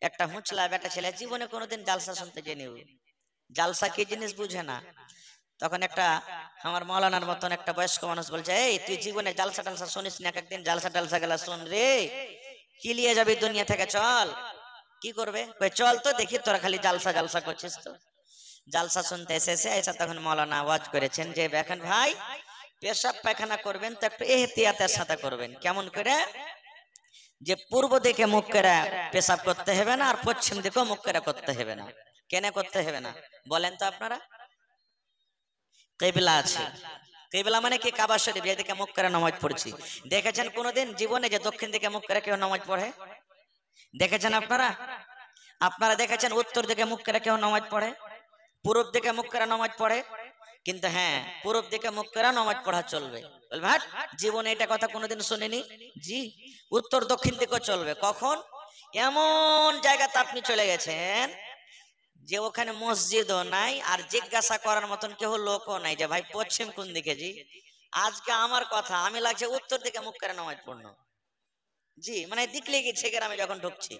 একটা হুঁচলা বেটা ছেলে জীবনে কোনোদিন জালসা শুনতে জেনেও, জালসা কি জিনিস বুঝে না। তখন একটা আমার মৌলানার মতন একটা বয়স্ক মানুষ বলছে, এই তুই জীবনে জালসা টালসা শুনিস না, একদিন জালসা টালসা গেলা শুন রে, কি লিয়ে যাবি দুনিয়া থেকে, চল। কি করবে? চল তো দেখি, তোরা খালি জালসা জালসা করছিস তো। জালসা শুনতে এসেছে, এসে তখন মৌলানা আওয়াজ করেছেন যে দেখেন ভাই, পেশাব পায়খানা করবেন তো একটু এহতিয়াতের সাথে করবেন। কেমন করে? যে পূর্ব দিকে মুখ করে পেশাব করতে হবে না, আর পশ্চিম দিকেও মুখ করে করতে হবে না। কেন করতে হবে না বলেন তো আপনারা? কিবলা আছে, কিবলা মানে কি? কাবা শরীফ, যেদিকে মুখ করে নামাজ পড়ছি। দেখেছেন কোনোদিন জীবনে যে দক্ষিণ দিকে মুখ করে কেউ নামাজ পড়ে? দেখেছেন আপনারা? আপনারা দেখেছেন উত্তর দিকে মুখ করে কেউ নামাজ পড়ে? পূরব দিকে মুখ করে নামাজ পড়ে? কিন্তু হ্যাঁ, পূরব দিকে মুখ করে নামাজ পড়া চলবে। বলবে হাট, জীবনে এটা কথা কোনোদিন শুনিনি। জি, উত্তর দক্ষিণ দিকেও চলবে। কখন? এমন জায়গাতে আপনি চলে গেছেন যে ওখানে মসজিদও নাই, আর জিজ্ঞাসা করার মতন কেউ লোকও নাই যে ভাই পশ্চিম কোন দিকে। জি, আজকে আমার কথা আমি লাগছে উত্তর দিকে মুখ করে নামাজ পড়নো। জি, মানে দিক লেগে গেছে গ্রামে যখন ঢুকছি,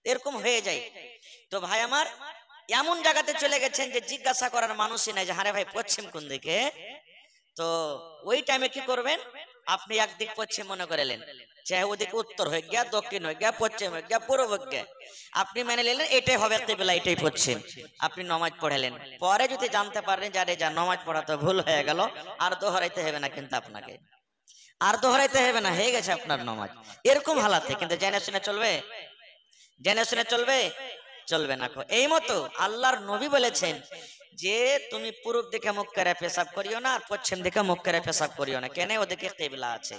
এরকম হয়ে যায়। তো ভাই আমার, এমন জায়গাতে চলে গেছেন যে জিজ্ঞাসা করার মানুষই নাই যে হারে ভাই পশ্চিম কোন দিকে। তো ওই টাইমে কি করবেন? আপনি একদিক পশ্চিম মনে করলেন, চাহে ওদিকে উত্তর হয়ে গিয়া, দক্ষিণ হয়ে গিয়া, পশ্চিম হয়ে গিয়া, পূর্ব হয়ে গিয়া, আপনি মেনে নিলেন এটাই হবে কিবলা, এটাই পশ্চিম। আপনি নামাজ পড়ালেন, পরে যদি জানতে পারেন যে আরে যা নামাজ পড়া তো ভুল হয়ে গেল, আর দোহরাইতে হবে না, কিন্তু আপনাকে আর দোহরাইতে হবে না, হয়ে গেছে আপনার নামাজ। এরকম হালাতে কিন্তু জেনে শুনে চলবে, জেনে শুনে চলবে, চলবে না। এই মতো আল্লাহর নবী বলেছেন যে তুমি পূর্ব দিকে মুখ করে পেশাব করিও না, আর পশ্চিম দিকে মুখ করে পেশাব করিও না। কেন? ওদিকে কিবলা আছে।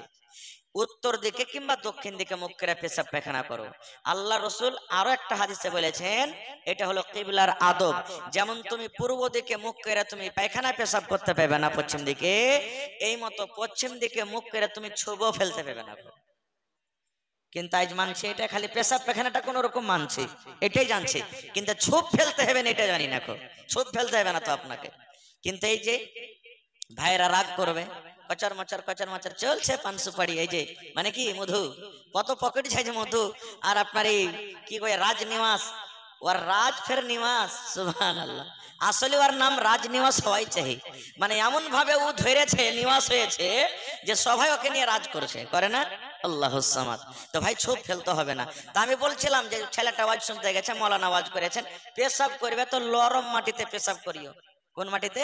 উত্তর দিকে কিংবা দক্ষিণ দিকে মুখ করে পেশাব পায়খানা করো। আল্লাহ রসুল আরো একটা হাদিসে বলেছেন, এটা হলো কিবলার আদব। যেমন তুমি পূর্ব দিকে মুখ করে তুমি পায়খানা পেশাব করতে পারবে না পশ্চিম দিকে, এই মতো পশ্চিম দিকে মুখ করে তুমি ছুবও ফেলতে পারবে না। কিন্তু আজ মানছে এটা, খালি পেশাব পায়খানাটা কোন রকম মানছে, এটাই জানছে, কিন্তু ছোপ ফেলতে হবে না এটা জানি না। ছোপ ফেলতে হবে না তো আপনাকে। কিন্তু এই যে ভাইরা রাগ করবে, কচার মচার কচার মচার চলছে পান সুপারি, এই যে মানে কি মধু, কত পকেট ছাইছে মধু। আর আপনার এই কি কয় রাজনিবাস, ওর রাজ ফের নিবাস, সুবহানাল্লাহ। আসলে ওর নাম রাজনিবাস হওয়াই চাই, মানে এমন ভাবে ও ধরেছে নিবাস হয়েছে যে সবাই ওকে নিয়ে রাজ করছে, করে না? আল্লাহুস সামাদ। তো ভাই ছোপ ফেলতে হবে না। তা আমি বলছিলাম যে ছেলেটা আওয়াজ শুনতে গেছে, মৌলানা আওয়াজ করেছেন পেশাব করবে তো নরম মাটিতে পেশাব করিও। কোন মাটিতে?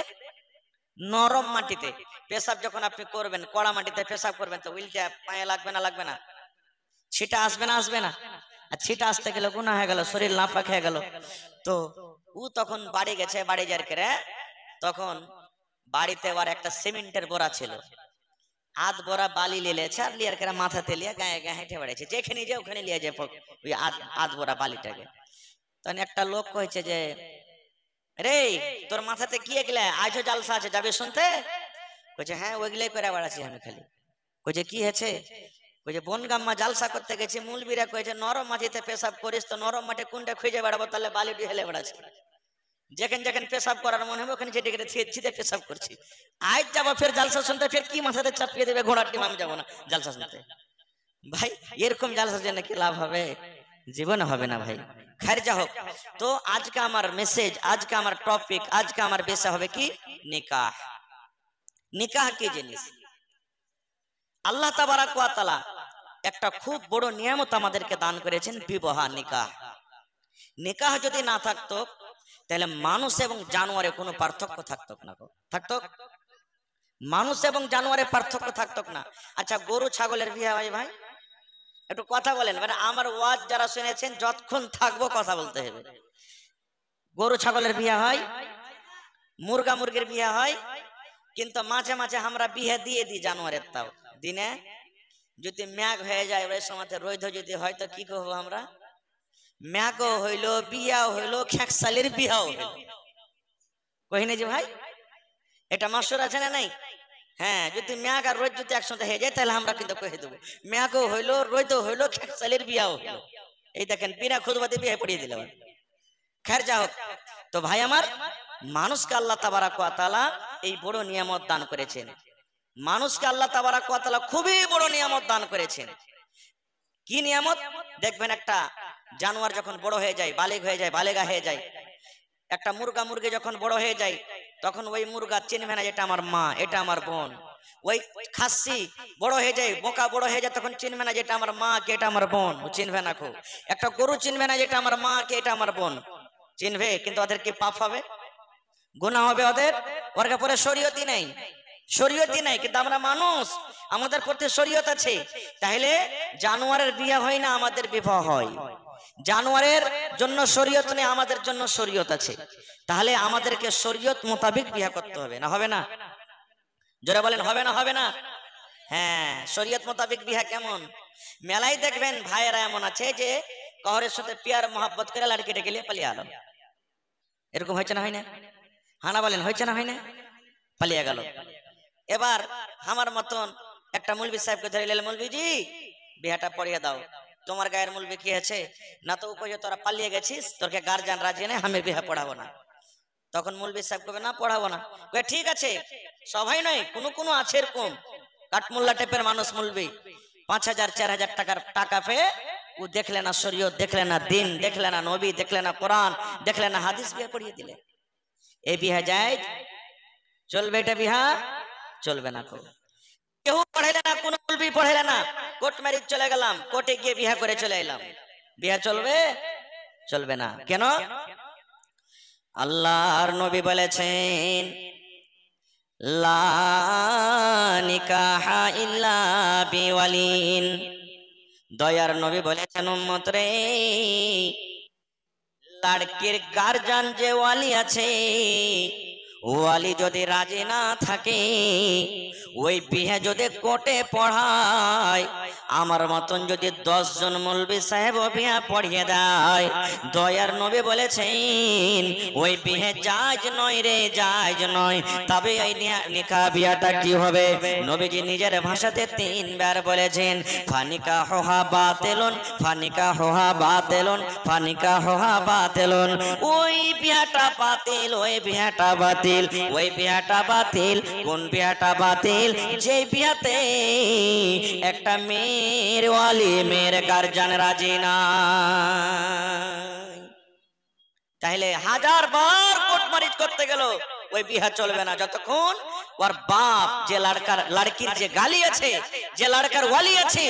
নরম মাটিতে। পেশাব যখন আপনি করবেন, কড়া মাটিতে পেশাব করবেন, তো উল্টা পায়ে লাগবে না? লাগবে না? ছিটা আসবে না? আসবে না? আর ছিটা আসতে গেলে গুনাহ হয়ে গেল, শরীর নাপাক হয়ে গেল। তো ও তখন বাড়ি গেছে, বাড়ি যার করে তখন বাড়িতে আবার একটা সিমেন্টের বোরা ছিল, আধ বোরা বালি লিয়েছে, আর লিয়ার করে মাথাতে লিয়ে গায়ে গায়ে হেঁটে বেড়াইছে, যেখানে যে ওখানে লিয়ে যায় ওই আধ বোরা বালিটাকে। তখন একটা লোক কইছে যে রে, তোর মাথাতে কি এগুলা, আজও জালসা আছে, যাবে শুনতে? কইছে হ্যাঁ, ওইগুলাই করে বেড়াচ্ছি আমি খালি। কইছে কি হয়েছে? কইছে বনগাম্মা জালসা করতে গেছি, মূলবীরা কইছে নরম মাটিতে পেশাব করিস, তো নরম মাটি কোনটা খুঁজে বেড়াবো, তাহলে বালি হেলে বেড়াচ্ছি, যেখানে যেখানে পেশাব করার মনে হবে ওখানে যেটা ছিটে পেশাব করছি। আজ যাবো ফের জালসা শুনতে, ফের কি মাথাতে চাপিয়ে দেবে ঘোড়ার ডিম, আমি যাবো না জালসা শুনতে। ভাই এরকম জালসার জন্য কি লাভ হবে? জীবনে হবে না ভাই। খাইর যা হোক, তো আজকে আমার মেসেজ, আজকে আমার টপিক, আজকে আমার বিষয় হবে কি? নিকাহ। নিকাহ কি জিনিস? আল্লাহ তাবারাক ওয়া তাআলা একটা খুব বড় নিয়ামত আমাদেরকে দান করেছেন, বিবাহ, নিকাহ। নিকাহ যদি না থাকতো তাহলে মানুষ এবং জানোয়ারে কোনো পার্থক্য থাকতো না। থাকতো? মানুষ এবং জানোয়ারের পার্থক্য থাকতো না। আচ্ছা, গরু ছাগলের বিয়ে হয় ভাই? একটু কথা বলেন, মানে আমার ওয়াজ যারা শুনেছেন যতক্ষণ থাকবো কথা বলতে হবে। গরু ছাগলের বিয়ে হয়, মুরগা মুরগির বিয়ে হয়, কিন্তু মাঝে মাঝে আমরা বিয়ে দিয়ে দিই জানোয়ারের। তাও দিনে যদি ম্যাগ হয়ে যায়, ওই সময় রৈধ যদি হয়, তো কি করবো আমরা? ম্যাগও হইলো, বিয়াও হইলো, খেকসালির বিয়াও হইলো। কহিনি যে ভাই, এটা মাসুর আছে না নাই? হ্যাঁ, যদি ম্যাগ আর রোদ যদি একসাথে হয়ে যায় তাহলে আমরা কিন্তু কহে দেবো ম্যাগও হইলো, রোদও হইলো, খেকসালির বিয়াও হইলো। এই দেখেন বিনা খুদবাতে বিয়ে পড়িয়ে দিল। খের যা হোক, তো ভাই আমার, মানুষকে আল্লাহ তাবারাক ওয়া তাআলা এই বড় নিয়ামত দান করেছেন। মানুষকে আল্লাহ তাবারাক ওয়া তাআলা খুবই বড় নিয়ামত দান করেছেন। কি নিয়ামত? দেখবেন একটা জানোয়ার যখন বড় হয়ে যায়, বালেগ হয়ে যায়, বালেগা হয়ে যায়, একটা মুরগা মুরগি যখন বড় হয়ে যায়, তখন ওই মুরগা চিনবে না এটা আমার মা, এটা আমার বোন। ওই খাসি বড় হয়ে যায়, বোকা বড় হয়ে যায়, তখন চিনবে না যেটা আমার মা কে এটা আমার বোন, চিনবে না। খুব একটা গরু চিনবে না যেটা আমার মা কে এটা আমার বোন, চিনবে। কিন্তু ওদের কি পাপ হবে, গুনাহ হবে ওদের। ওর পরে শরীয়তই নাই, শরীয়তই নাই। কিন্তু আমরা মানুষ, আমাদের প্রতি শরীয়ত আছে। তাহলে জানোয়ারের বিয়ে হয় না, আমাদের বিবাহ হয়। জানোয়ারের জন্য শরীয়ত নেই, আমাদের জন্য শরীয়ত আছে। তাহলে আমাদেরকে শরীয়ত মোতাবেক বিয়ে করতে হবে, না হবে না? জোরে বলেন, হবে না? হবে না? হ্যাঁ, শরীয়ত মোতাবেক বিয়ে কেমন? মেলায় দেখবেন ভাইয়েরা এমন আছে যে কহরের সাথে পিয়ার মোহাব্বত করে লাড়কিটা গেলে পালিয়ে আলো। এরকম হয়েছে না, হয় না? হানা বলেন, হয়েছে না, হয় না? পালিয়ে গেল। এবার আমার মতন একটা মৌলবি সাহেবকে ধরে নিলে, মৌলবিজি বিয়েটা পড়িয়ে দাও। তোমার গায়ের মৌলবি কি আছে না? তো উপরে তোরা পালিয়ে গেছিস, তোরকে গার্জিয়ান রাজি নেই, আমি বিয়ে পড়াবো না। তখন মৌলবি সাহেব কবে, না পড়াবো না। ঠিক আছে, সবাই নয়, কোনো আছে এরকম কাঠমোল্লা টাইপের মানুষ মৌলবি, 5,000 4,000 টাকার টাকা পেয়ে ও দেখলে না শরীয়ত, দেখলে না দিন, দেখলে না নবী, দেখলে না কোরআন, দেখলে না হাদিস, বিয়ে পড়িয়ে দিলে। এই বিয়ে যায় চলবে? এটা বিহা চলবে না। কেউ পড়াইলে না, কোন মৌলবি পড়াইলে না, কোর্ট ম্যারেজ চলে গেলাম, কোর্টে গিয়ে বিয়ে করে চলে এলাম, বিয়ে চলবে? চলবে না। কেন? আল্লাহর নবী বলেছেন, লা নিকাহা ইল্লা বিওয়ালিন। দয়ার নবী বলেছেন, উম্মত রে, লড়কির গার্জিয়ান যে ওয়ালি আছে, ওয়ালি যদি রাজি না থাকে, ওই বিয়ে যদি কোর্টে পড়ায়, আমার মতন যদি 10 জন মৌলবি সাহেব বিয়ে পড়িয়ে দেয়, দয়ার নবী বলেছেন ওই বিয়ে জায়েজ নয় রে, জায়েজ নয়। তবে এই নিকাহ বিয়াটা কি হবে? নবীজি নিজের ভাষাতে 3 বার বলেছেন, ফানিকাহুহা বাতিলুন, ফানিকাহুহা বাতিলুন, ফানিকাহুহা বাতিলুন। ওই বিয়াটা বাতিল, ওই বিয়াটা বাতিল, ওই বিয়াটা বাতিল। কোন বিয়াটা বাতিল? যে বিয়াতে একটা মেয়ের ওয়ালি, মেয়ের গার্জিয়ান রাজি না। তাহলে 1000 বার কোর্ট ম্যারেজ করতে গেল, ওই বিয়া চলবে না যতক্ষণ ওর বাপ, যে লড়কির যে গালি আছে, যে লড়কার ওয়ালি আছে,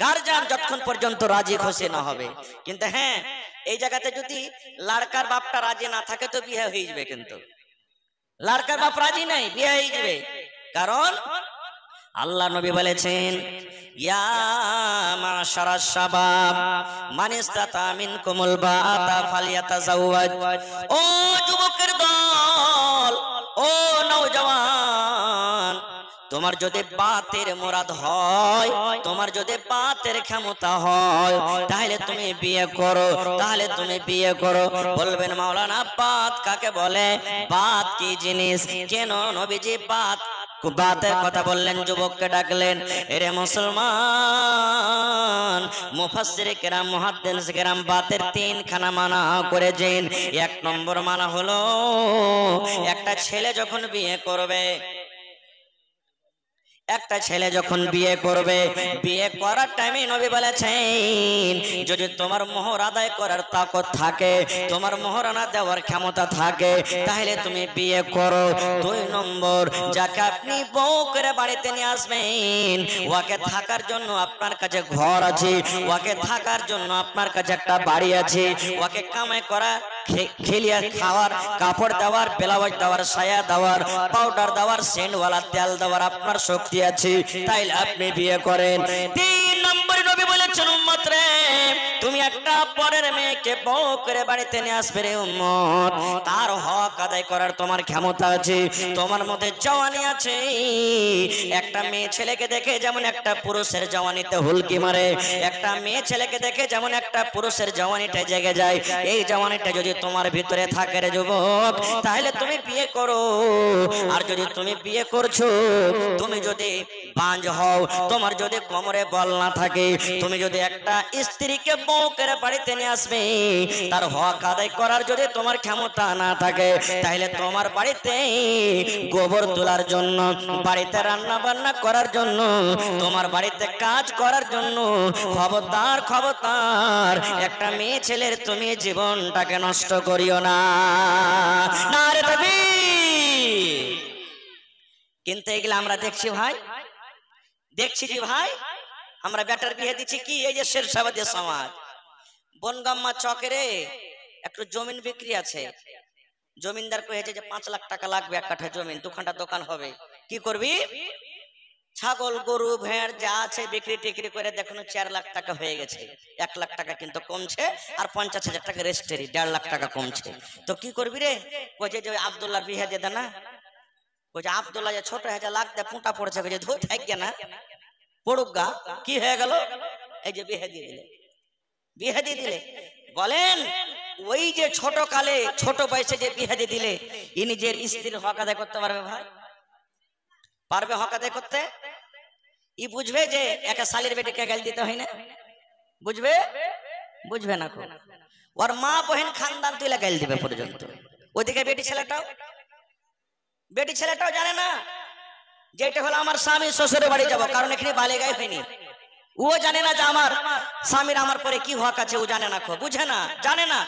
গার্জিয়ান যতক্ষণ পর্যন্ত রাজি খুশি না হবে। কিন্তু হ্যাঁ, এই জায়গাতে যদি লড়কার বাপটা রাজি না থাকে তো বিয়ে হয়ে যাবে। কিন্তু লড়কার বাপ রাজি নাই, বিয়ে হয়ে যাবে। কারণ আল্লাহ নবী বলেছেন, ইয়া মাশারাশ শাবাব মান ইসতাতা মিনকুমুল বাআতা ফালইয়াতাজাওয়াজ। ও যুবকের দল, ও নওজওয়ান, তোমার যদি বাতের মুরাদ হয়, তোমার যদি বাতের ক্ষমতা হয়, তাহলে তুমি বিয়ে করো, তাহলে তুমি বিয়ে করো। বলবেন, মাওলানা বাত কাকে বলে? বাত কি জিনিস? কেন নবীজি বাতের কথা বললেন? যুবককে ডাকলেন, এরে মুসলমান, মুফাসসির কেরাম, মুহাদ্দিস কেরাম বাতের 3 খানা মানা করেছেন। 1 নম্বর মানা হলো, একটা ছেলে যখন বিয়ে করবে, একটা ছেলে যখন বিয়ে করবে, বিয়ে করার টাইমে নবী বলেছেন, যদি তোমার মোহর আদায় করার তাকত থাকে, তোমার মোহরানা দেওয়ার ক্ষমতা থাকে, তাহলে তুমি বিয়ে করো। 2 নম্বর, যাকে আপনি বউ করে বাড়িতে নিয়ে আসবেন, ওকে থাকার জন্য আপনার কাছে ঘর আছে, ওকে থাকার জন্য আপনার কাছে একটা বাড়ি আছে, ওকে কামাই করা, খেলিয়া খাওয়ার, কাপড় দেওয়ার, ব্লাউজ দেওয়ার, সায়া দেওয়ার, পাউডার দেওয়ার, সেন্টওয়ালা তেল দেওয়ার আপনার শক্তি আছে, তাইলে আপনি বিয়ে করেন। 3 নম্বরে নবী বলেছেন, উম্মত রে, তুমি একটা পরের মেয়েকে বউ করে বাড়িতে নিয়ে আসবে রে উম্মত, তার হক আদায় করার তোমার ক্ষমতা আছে, তোমার মধ্যে জওয়ানি আছে। একটা মেয়ে ছেলেকে দেখে যেমন একটা পুরুষের জওয়ানিতে হুলকি মারে, একটা মেয়ে ছেলেকে দেখে যেমন একটা পুরুষের জওয়ানিটা জেগে যায়, এই জওয়ানিটা যদি তোমার ভিতরে থাকে রে যুবক, তাহলে তুমি বিয়ে করো। আর যদি তুমি বিয়ে করছো, তুমি যদি বাঁঝ হও, তোমার যদি কোমরে বল না থাকে, তুমি যদি একটা স্ত্রীকে বউকে বাড়িতে নিয়ে আসবে, তার হক আদায় করার যদি তোমার ক্ষমতা না থাকে, তাহলে তোমার বাড়িতে গোবর তোলার জন্য, বাড়িতে রান্না বান্না করার জন্য, তোমার বাড়িতে কাজ করার জন্য খবরদার খবরদার একটা মেয়ে ছেলের তুমি জীবনটাকে নষ্ট করিও না। নারে তাকবীর। কিন্তু এগুলো আমরা দেখছি ভাই, দেখছি যে ভাই আমরা বেটার বিয়ে দিচ্ছি কি, এই যে শেরশাবাদী সমাজ বনগাম্মা চকেরে একটু জমিন বিক্রি আছে, জমিনদার কয়েছে যে 5 লাখ টাকা লাগবে এক কাঠা জমিন, 2 খানা দোকান হবে, কি করবি? ছাগল গরু ভেড় যা আছে বিক্রি টিক্রি করে দেখুন 4 লাখ টাকা হয়ে গেছে, 1 লাখ টাকা কিন্তু কমছে, আর 50,000 টাকা রেস্টেরি, 1.5 লাখ টাকা কমছে। তো কি করবি রে? কইছে যে আব্দুল্লাহর বিয়ে দিয়ে দে না। কইছে আব্দুল্লাহ যে ছোট হয়েছে লাখ দে পুঁটা পড়েছে, কইছে ধুই থাকবে না পড়ুক গা, কি হয়ে গেল? এই যে বিয়ে দিয়ে দিলে, বিয়ে দিয়ে দিলে। বলেন ওই যে ছোট কালে ছোট বয়সে যে বিয়ে দিয়ে দিলে, ই নিজের স্ত্রীর হক আদায় করতে পারবে ভাই? পারবে হক আদায় করতে? ই বুঝবে যে একা শালির বেটিকে গাল দিতে হয় না? বুঝবে? বুঝবে না। ওর মা বহেন খানদান তুলে গাল দিবে পর্যন্ত। ওদিকে বেটি ছেলেটাও জানে না যেটা হলো আমার স্বামী শ্বশুরের বাড়ি যাব, কারণ এখানে বালেগাই হয়নি। ও জানে না যে আমার স্বামীর আমার পরে কি হক আছে, ও জানে না, বুঝে না, জানে না।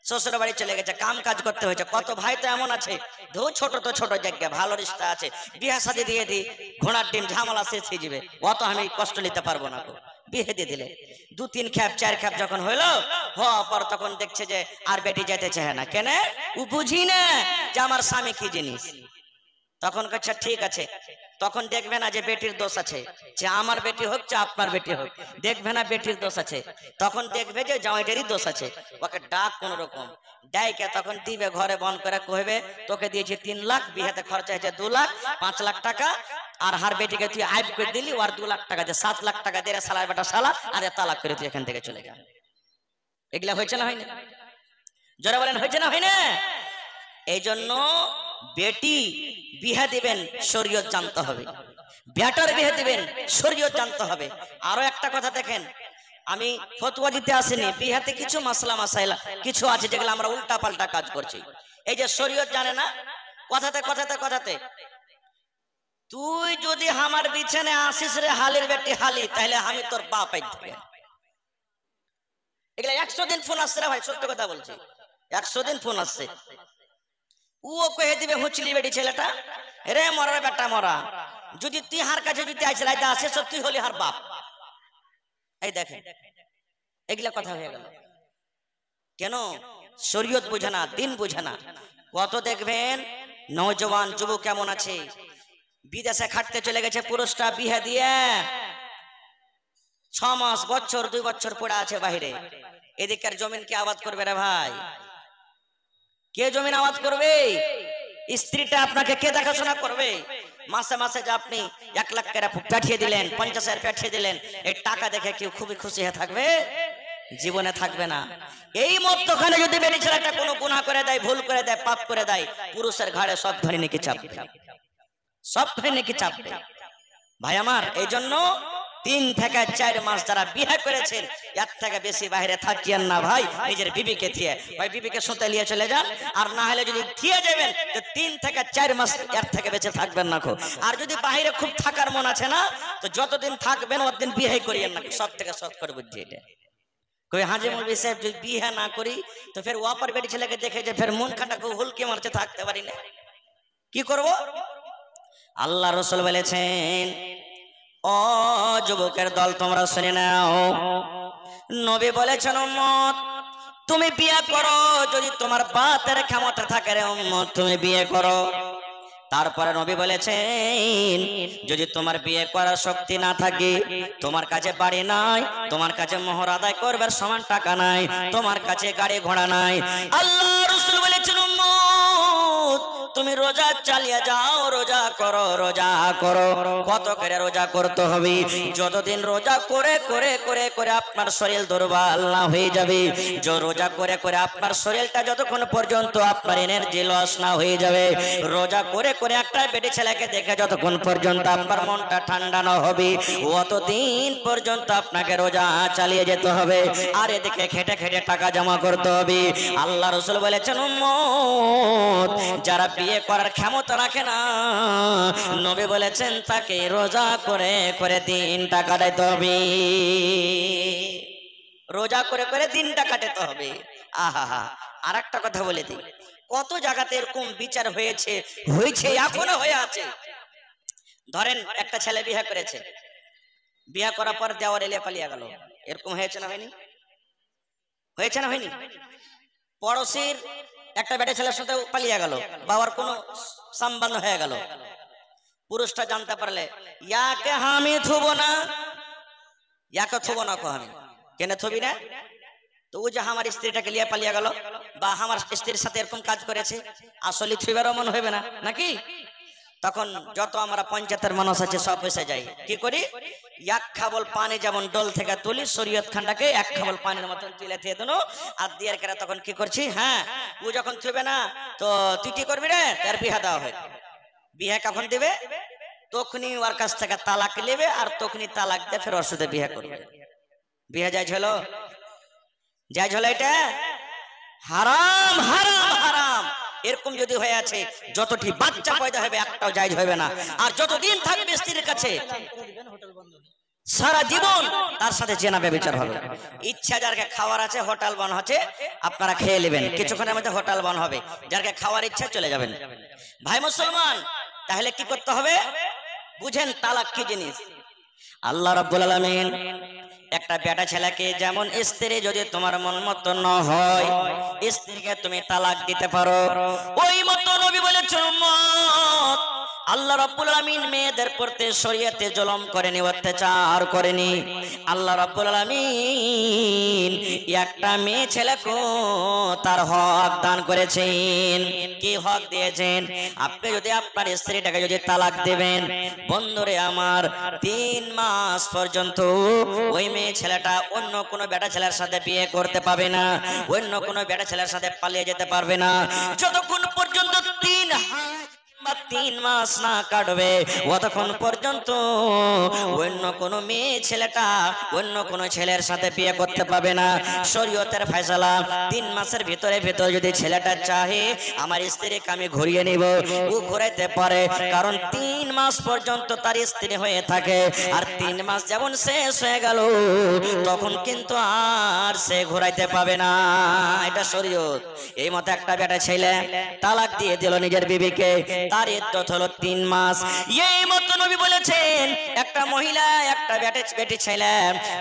শ্বশুর বাড়ি চলে গেছে, কাম কাজ করতে হয়েছে। কত ভাই তো এমন আছে, ধু ছোট তো ছোট জায়গা, ভালো রিস্তা আছে, বিয়ে শাদী দিয়ে দি, ঘোড়ার ডিম ঝামেলা শেষ হয়ে যাবে, অত আমি কষ্ট নিতে পারবো না। বিয়ে দিয়ে দিলে 2-3 খ্যাপ 4 খ্যাপ যখন হইলো, হওয়ার পর তখন দেখছে যে আর বেটি যেতে চায় না। কেন? ও বুঝি না যে আমার স্বামী কি জিনিস। তখন কাছে ঠিক আছে, তখন দেখবে না যে বেটির দোষ আছে, যে আমার বেটি হোক যে আপনার বেটি হোক, দেখবে না বেটির দোষ আছে, তখন দেখবে যে জামাইটারই দোষ আছে। ওকে ডাক কোন রকম ডাইকে তখন দিবে, ঘরে বন্ধ করে কইবে তোকে দিয়েছি 3 লাখ, বিয়েতে খরচা হয়েছে 2 লাখ, 5 লাখ টাকা, আর হার বেটিকে তুই আইব করে দিলি, আর 2 লাখ টাকা, যে 7 লাখ টাকা দিয়ে সালার বেটা সালা, আর তালাক করে তুই এখান থেকে চলে যা। এগুলা হয়েছে না হয়নি? যারা বলেন হয়েছে না হয় না? এই জন্য বেটি বিয়ে দিবেন শরীয়ত জানতে হবে, বেটার বিয়ে দিবেন শরীয়ত জানতে হবে। আরো একটা কথা দেখেন, আমি ফতোয়া দিতে আসিনি, বিয়েতে কিছু মাসলা মাসাইলা কিছু আছে যেগুলো আমরা উল্টা পাল্টা কাজ করছি। এই যে শরীয়ত জানে না, কথাতে তুই যদি আমার বিছানে আসিস রে হালির বেটি হালি, তাহলে আমি তোর বাপ আই থাকবে। এগুলা 100 দিন ফোন আসছে রে ভাই, সত্য কথা বলছি, 100 দিন ফোন আসছে। ও কয়ে দিবে হুচলি বেটি ছেলেটা, রে মরা রে বেটা মরা, যদি তুই হার কাছে যদি আইসে আসে তুই হলি হার বাপ। এই দেখেন এগুলা কথা হয়ে গেল। কেন? শরীয়ত বোঝে না, দিন বোঝে না। কত দেখবেন নওজওয়ান যুবক কেমন আছে, বিদেশে খাটতে চলে গেছে পুরুষটা বিয়ে দিয়ে, 6 মাস বছর 2 বছর পড়ে আছে বাইরে। এদিকের জমিন কে আবাদ করবে রে ভাই? কে জমিন আবাদ করবে? স্ত্রীটা আপনাকে কে দেখাশোনা করবে? মাসে মাসে যে আপনি 1 লাখ টাকা পাঠিয়ে দিলেন, 50,000 পাঠিয়ে দিলেন, এই টাকা দেখে কেউ খুবই খুশি হয়ে থাকবে? জীবনে থাকবে না। এই মধ্যখানে যদি বেটি ছেলেটা কোনো গুনাহ করে দেয়, ভুল করে দেয়, পাপ করে দেয়, পুরুষের ঘাড়ে সব ধরে নাকি চাপবে, সব ধরে নাকি চাপবে। ভাই আমার, এই জন্য 3 থেকে 4 মাস যারা বিয়ে করেছেন, এর থেকে বেশি বাইরে থাকিয়েন না ভাই। নিজের বিবিকে দিয়ে ভাই বিবিকে শুতে নিয়ে চলে যান, আর না হলে যদি দিয়ে যাবেন তো 3 থেকে 4 মাস এর থেকে বেঁচে থাকবেন না। আর যদি বাইরে খুব থাকার মন আছে না, তো যতদিন থাকবেন অতদিন বিয়ে করিয়েন না। সব থেকে সৎ করে বুঝছি এটা। কই হাজি মৌলভী সাহেব যদি বিয়ে না করি তো ফের ওয়াপার বেটি ছেলেকে দেখে যে ফের মন খাটাকে হুলকে মারছে, থাকতে পারি না, কি করব? আল্লাহ রাসূল বলেছেন, ও যুবকের দল তোমরা শুনে নাও, নবী বলেছেন উম্মত তুমি বিয়ে করো, যদি তোমার বাতের ক্ষমতা থাকে রে উম্মত তুমি বিয়ে করো। তারপরে নবী বলেছেন, যদি তোমার বিয়ে করার শক্তি না থাকে, তোমার কাছে বাড়ি নাই, তোমার কাছে মোহর আদায় করবার সমান টাকা নাই, তোমার কাছে গাড়ি ঘোড়া নাই, আল্লাহ রাসূল বলেছেন উম্মত তুমি রোজা চালিয়ে যাও, রোজা করো, রোজা করো। কত করে রোজা করতে হবে? যতদিন রোজা করে করে করে করে আপনার শরীর দুর্বল না হয়ে যাবে, রোজা করে করে আপনার শরীরটা যতক্ষণ পর্যন্ত আপনার এনার্জি লস না হয়ে যাবে, রোজা করে করে একটা বেটি ছেলেকে দেখে যতক্ষণ পর্যন্ত আপনার মনটা ঠান্ডা না হবে, অতদিন পর্যন্ত আপনাকে রোজা চালিয়ে যেতে হবে। আর এদিকে খেটে খেটে টাকা জমা করতে হবে। আল্লাহ রাসূল বলেছেন, উম্মত যারা বিয়ে করার ক্ষমতা রাখে না, নবী বলেছেন তাকে রোজা করে করে দিনটা কাটাইতে হবে। রোজা করে করে দিনটা কাটাতে হবে। আহা, আর একটা কথা বলে দিই, কত জায়গাতে এরকম বিচার হয়েছে, এখনো হয়ে আছে। ধরেন একটা ছেলে বিয়ে করেছে, বিয়ে করার পর দেওয়ার এলিয়ে পালিয়ে গেল, এরকম হয়েছে না হয়নি? হয়েছে না হয়নি? পড়োশির একটা বেটা ছেলের সাথে পালিয়ে গেল, বাবার কোনো সম্বন্ধ হয়ে গেল, পুরুষটা জানতে পারলে ইয়াকে আমি থুব না, ইয়াকে থুব না, আমি কেন থবি না? তো ও যে আমার স্ত্রীটাকে লিয়ে পালিয়ে গেল বা আমার স্ত্রীর সাথে এরকম কাজ করেছে, আসলে থুইবারও মন হবে না নাকি? তখন যত আমরা পঞ্চায়েতের মানুষ আছে সব এসে যাই, কি করি? এক খাবল পানি যেমন ডল থেকে তুলি, শরীয়ত খানটাকে এক খাবল পানির মতন তুলে দিয়ে দেন আর দিয়ে কেরা। তখন কি করছি, হ্যাঁ ও যখন থুবে না তো তুই কি করবি রে, তার বিহা দেওয়া হয়। বিহা কখন দিবে? তখনই ওর কাছ থেকে তালাক নেবে, আর তখনই তালাক দিয়ে ফের ওর সাথে বিহা করবে। বিহা জায়েজ হলো? জায়েজ হলো? এটা হারাম, হারাম, হারাম। এরকম যদি হয়ে আছে, যতটি বাচ্চা পয়দা হবে একটাও জায়েজ হবে না। আর যতদিন থাকবে স্ত্রীর কাছে সারা জীবন তার সাথে জেনা ব্যভিচার হবে। ইচ্ছা যারকে খাওয়ার আছে, হোটেল বন হচ্ছে, আপনারা খেয়ে নেবেন, কিছুক্ষণের মধ্যে হোটেল বন হবে, যারকে খাওয়ার ইচ্ছা চলে যাবেন। ভাই মুসলমান, তাহলে কি করতে হবে বুঝেন, তালাক কি জিনিস। আল্লাহ রাব্বুল আলামিন একটা বেটা ছেলেকে, যেমন স্ত্রী যদি তোমার মন মতো না হয়, স্ত্রীকে তুমি তালাক দিতে পারো, ওই মতো নবী বলেছেন উম্মত, আল্লাহ রাব্বুল আলামিন মেয়েদের প্রতি শরীয়তে জুলুম করেনি, অত্যাচার করেনি। আল্লাহ রাব্বুল আলামিন একটা মেয়ে ছেলেকে তার হক দান করেছেন। কি হক দিয়েছেন? আপনি যদি আপনার স্ত্রীটাকে যদি তালাক দিবেন, বন্ধুরে আমার, 3 মাস পর্যন্ত ওই মেয়ে ছেলেটা অন্য কোনো বেটা ছেলের সাথে বিয়ে করতে পারবে না, অন্য কোনো বেটা ছেলের সাথে পালিয়ে যেতে পারবে না, যতক্ষণ পর্যন্ত 3 মাস না কাটবে, অতক্ষণ পর্যন্ত অন্য কোনো মেয়ে ছেলেটা অন্য কোনো ছেলের সাথে বিয়ে করতে পারবে না। শরীয়তের ফয়সালা, 3 মাসের ভিতরে যদি ছেলেটা চাহে আমার স্ত্রীকে আমি ঘুরিয়ে নিব, ও ঘুরাইতে পারে, কারণ 3 মাস পর্যন্ত তার স্ত্রী হয়ে থাকে। আর 3 মাস যেমন শেষ হয়ে গেল, তখন কিন্তু আর সে ঘুরাইতে পাবে না। এটা শরীয়ত। এই মতো একটা বেটা ছেলে তালাক দিয়ে দিল নিজের বিবিকে, তার ইদ্দত হলো 3 মাস। এই মতো নবী বলেছেন, একটা মহিলা একটা বেটি ছেলে,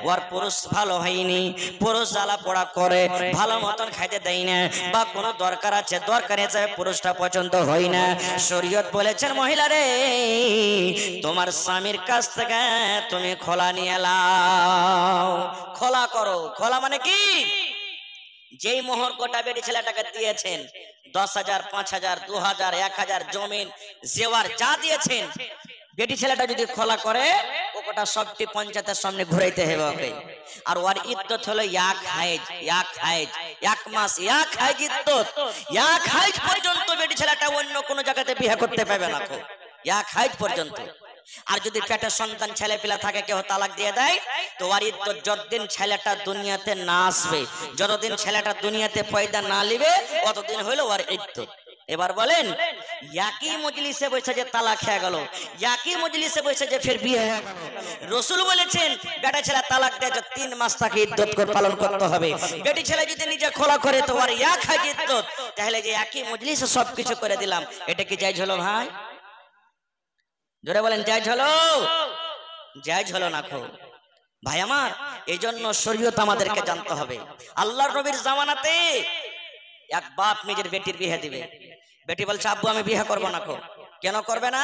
ওর পুরুষ ভালো হয়নি, পুরুষ জ্বালা পোড়া করে, ভালো মতন খাইতে দেয় না, বা কোনো দরকার আছে, দরকার হিসেবে পুরুষটা পছন্দ হয় না, শরীয়ত বলেছেন মহিলা রে, তোমার স্বামীর কাছ থেকে তুমি খোলা নিয়ে লাও, খোলা করো। খোলা মানে কি? যেই মোহর কোটা বেটি ছেলেটাকে দিয়েছেন, 10,000, 5,000, 2,000, 1,000 জমিন জেওয়ার যা দিয়েছেন, বেটি ছেলেটা যদি খোলা করে, ওটা সবটি পঞ্চায়েতের সামনে ঘুরাইতে হবে ওকে। আর ওর ইদ্দত হলো এক হাইজ, 1 মাস, 1 হাইজ ইদ্দত। 1 হাইজ পর্যন্ত বেটি ছেলেটা অন্য কোনো জায়গাতে বিয়ে করতে পারবে না, 1 হাইজ পর্যন্ত। আর যদি পেটের সন্তান ছেলে পিলা থাকে, কেউ তালাক দিয়ে দেয়, তো আর ইদ্দত যতদিন ছেলেটা দুনিয়াতে না আসবে, যতদিন ছেলেটা দুনিয়াতে পয়দা না নিবে, ততদিন হইলো ওর ইদ্দত। এবার বলেন, একই মজলিসে বসে যে তালাক হয়ে গেল, একই মজলিসে বসে যে ফের বিয়ে হয়ে গেল, রাসূল বলেছেন বেটা ছেলে তালাক দেয় 3 মাস তাকে ইদ্দত পালন করতে হবে। বেটি ছেলে যদি নিজে খোলা করে তো আর 1 হাইজ ইদ্দত। তাহলে যে একই মজলিসে সবকিছু করে দিলাম, এটা কি জায়েজ হলো ভাই? জোরে বলেন, জায়েজ হলো? জায়েজ হলো না খো ভাই আমার। এই জন্য শরীয়ত আমাদেরকে জানতে হবে। আল্লাহর নবীর জামানাতে এক বাপ নিজের বেটির বিয়ে দিবে, বেটি বলছে আব্বু আমি বিয়ে করব না। খো কেন করবে না?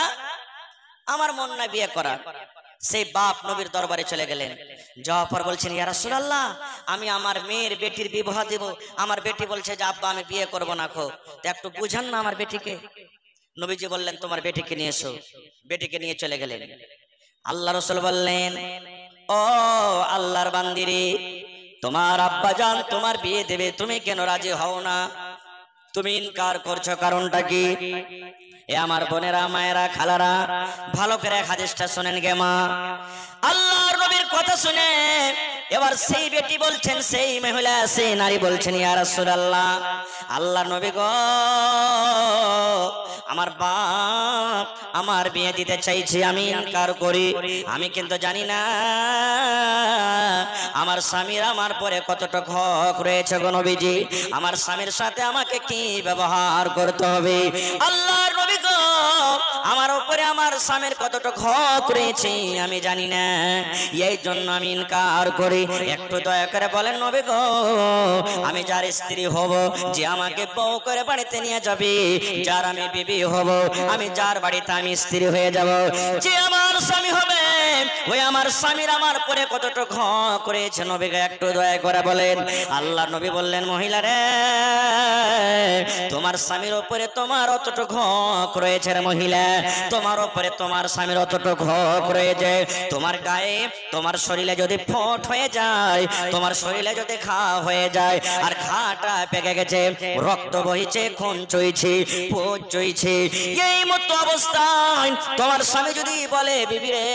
আমার মন নাই বিয়ে করা। সেই বাপ নবীর দরবারে চলে গেলেন, যাওয়ার পর বলছেন ইয়া রাসূলুল্লাহ, আমি আমার মেয়ের বেটির বিবাহ দেব। আমার বেটি বলছে যে আব্বা আমি বিয়ে করব না। খো তো একটু বুঝান না আমার বেটিকে। নবীজি বললেন তোমার বেটিকে নিয়ে এসো, বেটিকে নিয়ে চলে গেলেন। আল্লাহ রাসূল বললেন, ও আল্লাহর বান্দিরে, তোমার আব্বাজান তোমার বিয়ে দেবে, তুমি কেন রাজি হও না? তুমি ইনকার করছো, কারণটা কি? এ আমার বোনেরা, মায়েরা, খালারা, ভালো করে হাদিসটা শুনেন গে মা। আল্লাহর নবীর কথা শুনে এবার সেই বেটি বলছেন, সেই মহিলা, সেই নারী বলছেন, ইয়া রাসূলুল্লাহ, আল্লাহর নবী গো, আমার বাপ আমার বিয়ে দিতে চাইছে, আমি ইনকার করি। আমি কিন্তু জানি না আমার স্বামীর আমার পরে কতটুকু হক রয়েছে গো নবীজি, আমার স্বামীর সাথে আমাকে কি ব্যবহার করতে হবে। আল্লাহর নবী গো, আমার উপরে আমার স্বামীর কতটুকু হক রয়েছে আমি জানি না, এই জন্য আমি ইনকার করি। একটু দয়া করে বলেন নবী গো, আমি যার স্ত্রী হব, যে আমাকে বউ করে বাড়িতে নিয়ে যাবে, যার আমি বিবি হব, আমি যার বাড়িতে আমি স্ত্রী হয়ে যাব, যে আমার স্বামী হবে, ওই আমার স্বামীর আমার পরে কতটুকু হক রয়েছে নবী গো, একটু দয়া করে বলেন। আল্লাহ নবী বললেন, মহিলা রে, তোমার স্বামীর উপরে তোমার অতটুকু হক রয়েছে রে মহিলা, তোমার উপরে তোমার স্বামীর অতটুকু হক রয়েছে। তোমার গায়ে, তোমার শরীরে যদি ফোট হয়ে যায়, তোমার শরীরে যদি ঘা হয়ে যায়, আর ঘাটা পেকে গেছে, রক্ত বহিছে, খুন চইছে, পোজ চইছে, এই মতো অবস্থায় তোমার স্বামী যদি বলে, বিবি রে,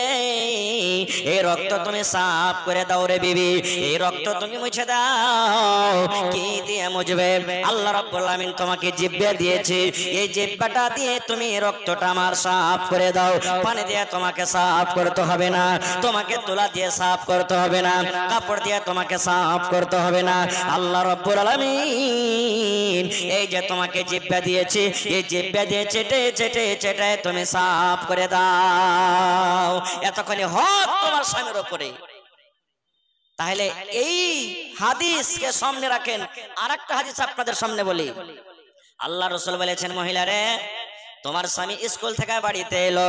এই রক্ত তুমি সাফ করে দাও রে বিবি, এই রক্ত তুমি মুছে দাও, কি দিয়ে মুছবে? আল্লাহ রাব্বুল আমিন তোমাকে জিহ্বা দিয়েছে, এই জিহ্বাটা দিয়ে তুমি রক্তটা আমার সাফ করে দাও। পানি দিয়ে তোমাকে সাফ করতে হবে না, তোমাকে তুলা দিয়ে সাফ করতে হবে না, কাপড় দিয়ে তোমাকে সাফ করতে হবে না। আল্লাহ রাব্বুল আলামিন এই যে তোমাকে জিহ্বা দিয়েছে, এই জিহ্বা দিয়ে চেটে চেটে চেটে তুমি সাফ করে দাও, এতক্ষণে হক তোমার স্বামীর উপরে। তাহলে এই হাদিসকে সামনে রাখেন। আরেকটা হাদিস আপনাদের সামনে বলি। আল্লাহ রাসূল বলেছেন, মহিলা রে, তোমার স্বামী স্কুল থেকে বাড়িতে এলো,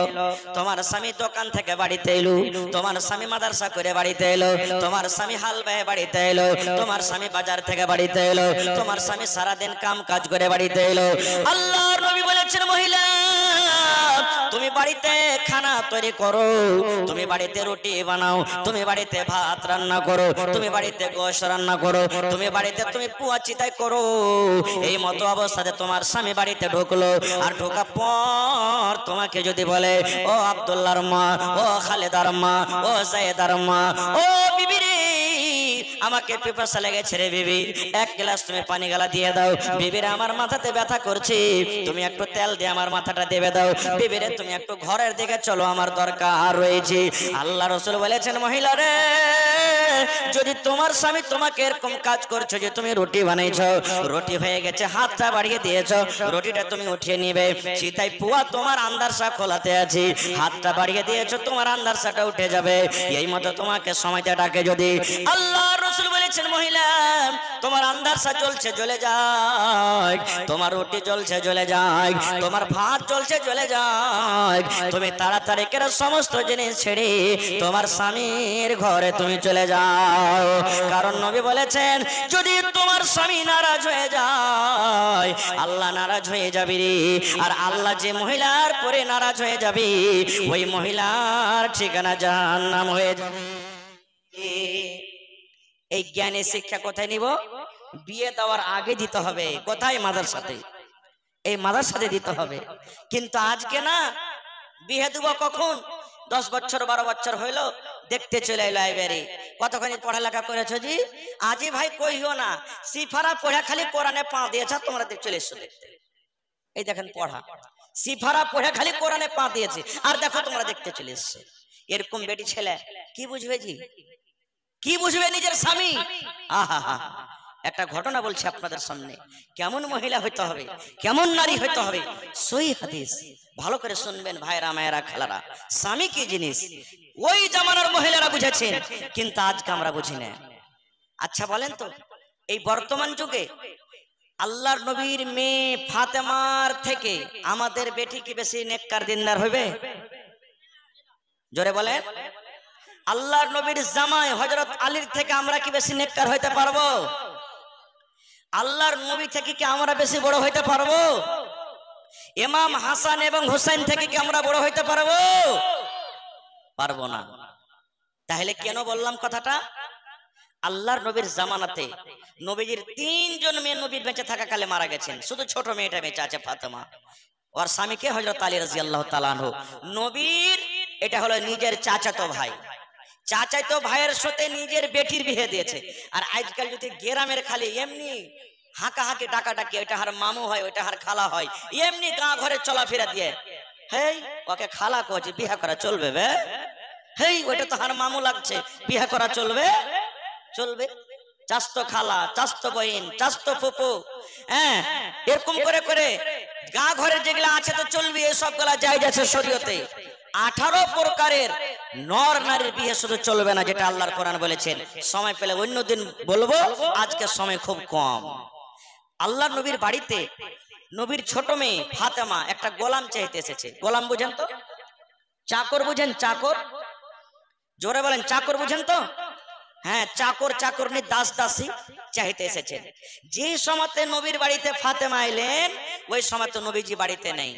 তোমার স্বামী দোকান থেকে বাড়িতে এলো, তোমার স্বামী মাদ্রাসা করে বাড়িতে এলো, তোমার স্বামী হাল বেয়ে বাড়িতে এলো, তোমার স্বামী বাজার থেকে বাড়িতে এলো, তোমার স্বামী সারাদিন কাম কাজ করে বাড়িতে এলো। আল্লাহর নবী বলেছেন, মহিলা, তুমি বাড়িতে খানা তৈরি করো, তুমি বাড়িতে রুটি বানাও, তুমি বাড়িতে ভাত রান্না করো, তুমি বাড়িতে গোশত রান্না করো, তুমি বাড়িতে তুমি পুয়া চিতাই করো। এই মতো অবস্থাতে তোমার স্বামী বাড়িতে ঢুকলো, আর ঢোকা পর তোমাকে যদি বলে, ও আব্দুল্লাহর মা, ও খালেদার মা, ও জায়েদার মা, ও বিবি রে, আমাকে পিপাসা লেগেছে রে বিবি, এক গ্লাস তুমি পানি গালা দিয়ে দাও। বিবিরে, আমার মাথাতে ব্যথা করছে, তুমি একটু তেল দিয়ে আমার মাথাটা দেবে দাও। বিবিরে, তুমি একটু ঘরের দিকে চলো, আমার দরকার রয়েছে। আল্লাহ রাসূল বলেছেন, মহিলা রে, যদি তোমার স্বামী তোমাকে এরকম কাজ করছো যে তুমি রুটি বানাইছো, রুটি হয়ে গেছে, হাতটা বাড়িয়ে দিয়েছো, রুটিটা তুমি উঠিয়ে নিবে, চিতাই পুয়া তোমার আন্দারসা খোলাতে আছে, হাতটা বাড়িয়ে দিয়েছো, তোমার আন্দারসাটা উঠে যাবে। এই মতো তোমাকে সময়টা ডাকে যদি, আল্লাহ রাসূল বলেছেন, মহিলা, তোমার আন্দারসা জ্বলছে জ্বলে যায়, তোমার রুটি জ্বলছে জ্বলে যায়, তোমার ভাত জ্বলছে জ্বলে যায়, তুমি তাড়াতাড়ি করে সমস্ত জিনিস ছেড়ে তোমার স্বামীর ঘরে তুমি চলে যাও। কারণ নবী বলেছেন, যদি তোমার স্বামী নারাজ হয়ে যায়, আল্লাহ নারাজ হয়ে যাবে রে। আর আল্লাহ যে মহিলার পরে নারাজ হয়ে যাবে, ওই মহিলার ঠিকানা জাহান্নাম হয়ে যাবে। এই জ্ঞানের শিক্ষা কোথায় নিব? বিয়ে দেওয়ার আগে দিতে হবে। কোথায়? মাদ্রাসাতে। এই মাদ্রাসাতে দিতে হবে। কিন্তু আজকে না, বিয়ে দেব কখন? 10 বছর 12 বছর হইলো, দেখতে চলে এলো লাইব্রেরি, কতখানি পড়ালেখা করেছো জি? আজি ভাই কইও না, সিফারা পড়া খালি কোরআনে পা দিয়েছে, তোমরা চলে এসো দেখতে। এই দেখেন পড়া, সিফারা পড়া খালি কোরআনে পা দিয়েছে, আর দেখো তোমরা দেখতে চলে এসছো। এরকম বেটি ছেলে কি বুঝবে জি? কি বুঝবে নিজের স্বামী? আহা, একটা ঘটনা বলছি আপনাদের সামনে। কেমন মহিলা হইতে হবে, কেমন নারী হইতে হবে, সহি হাদিস, ভালো করে শুনবেন ভাইরা, মায়েরা, খালারা। স্বামী কি জিনিস ওই জামানার মহিলারা বুঝেছেন, কিন্তু আজকে আমরা বুঝি না। আচ্ছা বলেন তো, এই বর্তমান যুগে আল্লাহর নবীর মেয়ে ফাতেমার থেকে আমাদের বেটি কি বেশি নেককার দিনদার হইবে? জোরে বলেন। আল্লাহর নবীর জামাই হযরত আলীর থেকে আমরা কি বেশি নেককার হইতে পারবো? আল্লাহর নবী থেকে কি আমরা বেশি বড় হইতে পারবো? ইমাম হাসান এবং হুসাইন থেকে কি আমরা বড় হইতে পারবো? পারবো না। তাহলে কেন বললাম কথাটা? আল্লাহর নবীর জামানাতে নবীজির 3 জন মেয়ে নবীর বেঁচে থাকাকালে মারা গেছেন, শুধু ছোট মেয়েটা বেঁচে আছে ফাতেমা। ওর স্বামীকে হযরত আলী রাদিয়াল্লাহু তাআলা আনহু, নবীর এটা হলো নিজের চাচাতো ভাই, চাচাতো ভাইয়ের সাথে নিজের বেটির বিয়ে দিয়েছে। আর আজকাল যদি গ্রামের খালি এমনি হাঁকাহাঁকি ডাকাডাকি, ওইটা হার মামু হয়, ওইটা হার খালা হয়, এমনি গাঁ ঘরে চলাফেরা দিয়ে, হেই ওকে খালা কইছে বিয়ে করা চলবে বে, হেই ওইটা তো হার মামু লাগছে, বিয়ে করা চলবে? চলবে? চাস্তো খালা, চাস্তো বহিন, চাস্তো ফুপু, হ্যাঁ এরকম করে করে গা ঘরে যেগুলা আছে তো চলবে, এসব গুলা জায়েজ আছে শরীয়তে। 18 প্রকারের নর নারীর বিয়ে শুধু চলবে না, যেটা আল্লাহর কোরআন বলেছেন। সময় পেলে অন্যদিন বলবো, আজকে সময় খুব কম। আল্লাহর নবীর বাড়িতে নবীর ছোট মেয়ে ফাতেমা একটা গোলাম চাইতে এসেছে। গোলাম বুঝেন তো? চাকর বুঝেন? চাকর, জোরে বলেন, চাকর বুঝেন তো? হ্যাঁ, চাকর চাকরনি, দাস দাসী চাইতে এসেছেন। যে সময়তে নবীর বাড়িতে ফাতেমা এলেন, ওই সময় তো নবীজি বাড়িতে নেই।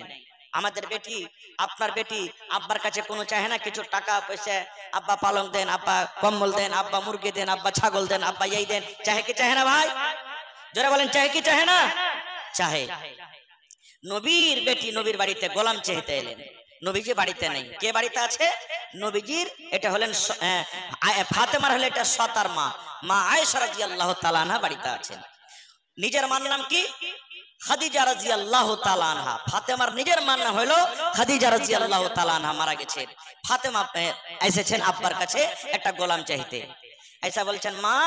আমাদের বেটি, আপনার বেটি আব্বার কাছে কোনো চাহে না কিছু টাকা পয়সা, আব্বা পালং দেন, আব্বা কম্বল দেন, আব্বা মুরগি দেন, আব্বা ছাগল দেন, আব্বা এই দেন, চাহে কি চাহে না ভাই? জোরে বলেন, চাহে কি চাহে না? চাহে। নবীর বেটি নবীর বাড়িতে গোলাম চাইতে এলেন, নবীজি বাড়িতে নেই। কে বাড়িতে আছে? নবীজির, এটা হলেন ফাতেমার হলে এটা সতার মা, মা আয়েশা রাদিয়াল্লাহু তাআলা আনহা বাড়িতে আছেন। নিজের মার নাম কি? খাদিজা রাদিয়াল্লাহু তাআলা আনহা। ফাতেমার নিজের মার নাম হলো খাদিজা রাদিয়াল্লাহু তাআলা আনহা, মারা গেছেন। ফাতেমা এসেছেন আব্বার কাছে একটা গোলাম চাইতে। আয়েশা বলছেন, মা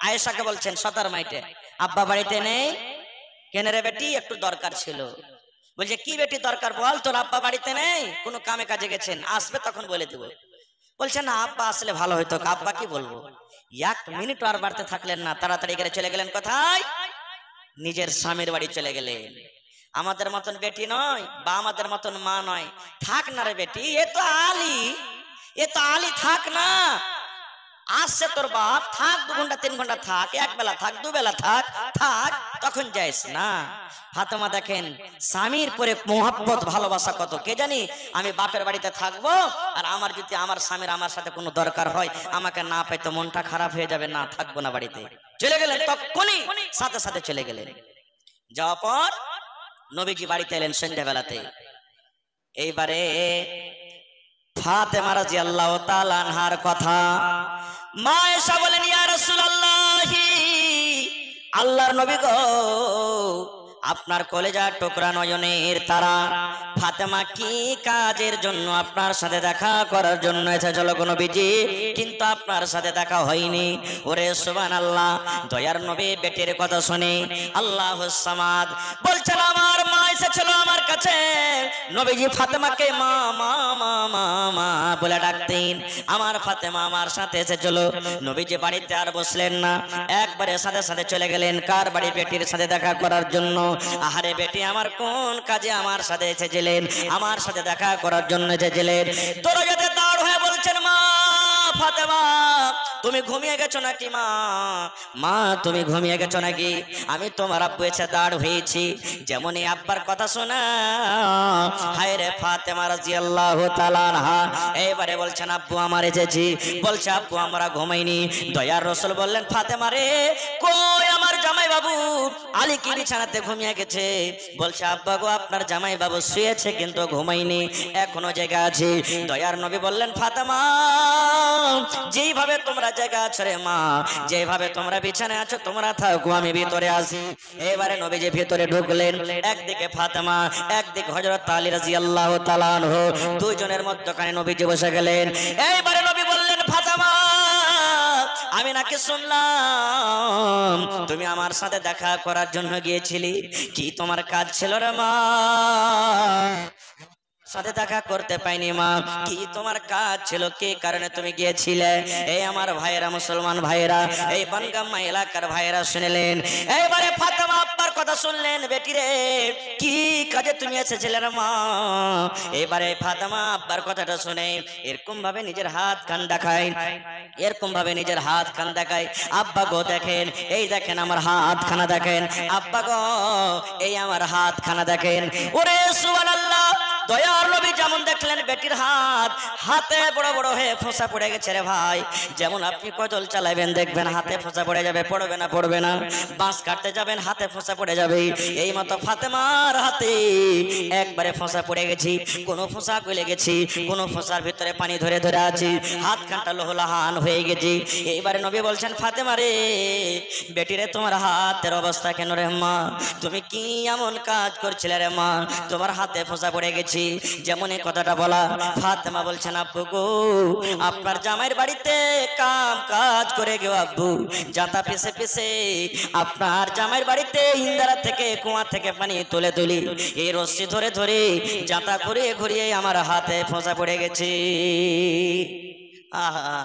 আয়েশাকে বলছেন সতার মাইটে, আব্বা বাড়িতে নেই কেন রে বেটি? একটু দরকার ছিল। বলছে, কি বেটি দরকার বল? তোর আব্বা বাড়িতে নেই, কোনো কামে কাজে গেছেন, আসবে তখন বলে দেবো। বলছে, না আব্বা আসলে ভালো হইতো। আব্বা কি বলবো? 1 মিনিট আর বাড়তে থাকলেন না, তাড়াতাড়ি করে চলে গেলেন কোথায়? নিজের স্বামীর বাড়ি চলে গেলেন। আমাদের মতন বেটি নয়, বা আমাদের মতন মা নয়, থাক না রে বেটি, এ তো আলী, এ তো আলী, থাক না, আসছে তোর বাপ, থাক 2 ঘন্টা 3 ঘন্টা থাক, 1 বেলা থাক, 2 বেলা থাক, থাক তখন যাইস না। ফাতেমা দেখেন স্বামীর পরে মোহাব্বত ভালোবাসা কত। কে জানি আমি বাপের বাড়িতে থাকবো, আর আমার যদি আমার স্বামীর আমার সাথে কোনো দরকার হয়, আমাকে না পাই তো মনটা খারাপ হয়ে যাবে, না থাকবো না বাড়িতে। চলে গেলেন, তখনই সাথে সাথে চলে গেলেন। যাওয়ার পর নবীজি বাড়িতে এলেন সন্ধ্যাবেলাতে। এইবারে ফাতেমা রাদিয়াল্লাহু তাআলা আনহার কথা মা আয়েশা বলেন, ইয়া রাসূলুল্লাহ, আল্লাহর নবী গো, আপনার কলেজা টুকরা নয়নের তারা ফাতেমা কি কাজের জন্য আপনার সাথে দেখা করার জন্য এসেছিল নবীজি, কিন্তু আপনার সাথে দেখা হয়নি। ওরে সুবহানাল্লাহ, দয়ার নবী বেটির কথা শুনে আল্লাহুস সামাদ বলছেন, আমার মা এসেছিল আমার কাছে। নবীজি ফাতেমাকে মা মা মা মা মা বলে ডাকতেন। আমার ফাতেমা আমার সাথে এসেছিল। নবীজি বাড়িতে আর বসলেন না, একবারে সাথে সাথে চলে গেলেন কার বাড়ি? বেটির সাথে দেখা করার জন্য। আহারে বেটি আমার কোন কাজে আমার সাথে এসেছিলেন? আমার সাথে দেখা করার জন্য এসেছিলেন। দরজাতে দাঁড় হয়ে বলছেন, মা ফাতেমা তুমি ঘুমিয়ে গেছো নাকি? মা মা তুমি ঘুমিয়ে গেছো নাকি? আমি তোমার আব্বু এসে দাঁড় হয়েছি। যেমনই আব্বার কথা শোনা, হায় রে ফাতেমা রাদিয়াল্লাহু তাআলা আনহা এবারে বলছেন, আব্বু আমার এসেছি। বলছে, আব্বু আমরা ঘুমাইনি। দয়ার রাসূল বললেন, ফাতেমা রে কই আমার জামাই বাবু? আলী কি বিছানাতে ঘুমিয়ে গেছে? বলছে, আব্বা গো আপনার জামাই বাবু শুয়েছে কিন্তু ঘুমাইনি, এখনো জায়গা আছে। দয়ার নবী বললেন, ফাতেমা যেইভাবে তোমরা জায়গা আছো রে মা, যেভাবে তোমরা বিছানায় আছো তোমরা থাকো, আমি ভিতরে আসি। এবারে নবীজি ভিতরে ঢুকলেন। একদিকে ফাতেমা, একদিকে হযরত আলী রাদিয়াল্লাহু তাআলা আনহু, দুইজনের মধ্যখানে নবীজি বসে গেলেন। এইবারে নবী বললেন, ফাতেমা আমি নাকি শুনলাম তুমি আমার সাথে দেখা করার জন্য গিয়েছিলি, কি তোমার কাজ ছিল রে মা? সাথে দেখা করতে পাইনি মা, কি তোমার কাজ ছিল? কি কারণে তুমি গিয়েছিলে? এই আমার ভাইয়েরা, মুসলমান ভাইয়েরা, এই বনগামা এলাকার ভাইয়েরা শুনলেন। এইবারে ফাতেমা আব্বার কথা শুনলেন, বেটি রে কি কাজে তুমি এসেছিলে রে মা? এবারে ফাতেমা আব্বার কথাটা শুনে এরকম ভাবে নিজের হাত কান দেখায়, এরকম ভাবে নিজের হাত কান দেখায়। আব্বা গো দেখেন, এই দেখেন আমার হাত খানা দেখেন, আব্বা গো এই আমার হাত খানা দেখেন। ওরে সুবহানাল্লাহ, দয়ার নবী যেমন দেখলেন বেটির হাত, হাতে বড় বড় হয়ে ফোঁসা পড়ে গেছে রে ভাই। যেমন আপনি কজল চালাবেন দেখবেন হাতে ফোঁসা পড়ে যাবে, পড়বে না? পড়বে না। বাঁশ কাটতে যাবেন হাতে ফোঁসা পড়ে যাবে। এই মতো ফাতেমার হাতে একবারে ফোঁসা পড়ে গেছি, কোন ফোঁসা গলে গেছি, কোন ফোঁসার ভিতরে পানি ধরে ধরে আছে, হাত কানটা লোহলাহান হয়ে গেছে। এইবারে নবী বলছেন, ফাতেমা রে বেটিরে তোমার হাতের অবস্থা কেন রে মা? তুমি কি এমন কাজ করছিলে রে মা, তোমার হাতে ফোঁসা পড়ে গেছি? যেমন এই কথাটা বলা, ফাতেমা বলছেন, আব্বু গো আপনার জামাইয়ের বাড়িতে কাম কাজ করে গো আব্বু, জাতা পিছে পিছে আপনার জামাইয়ের বাড়িতে ইন্দারা থেকে কুয়া থেকে পানি তুলে তুলি, এই রশ্মি ধরে ধরে জাতা ঘুরিয়ে ঘুরিয়ে আমার হাতে ফোঁসা পড়ে গেছে। আহা,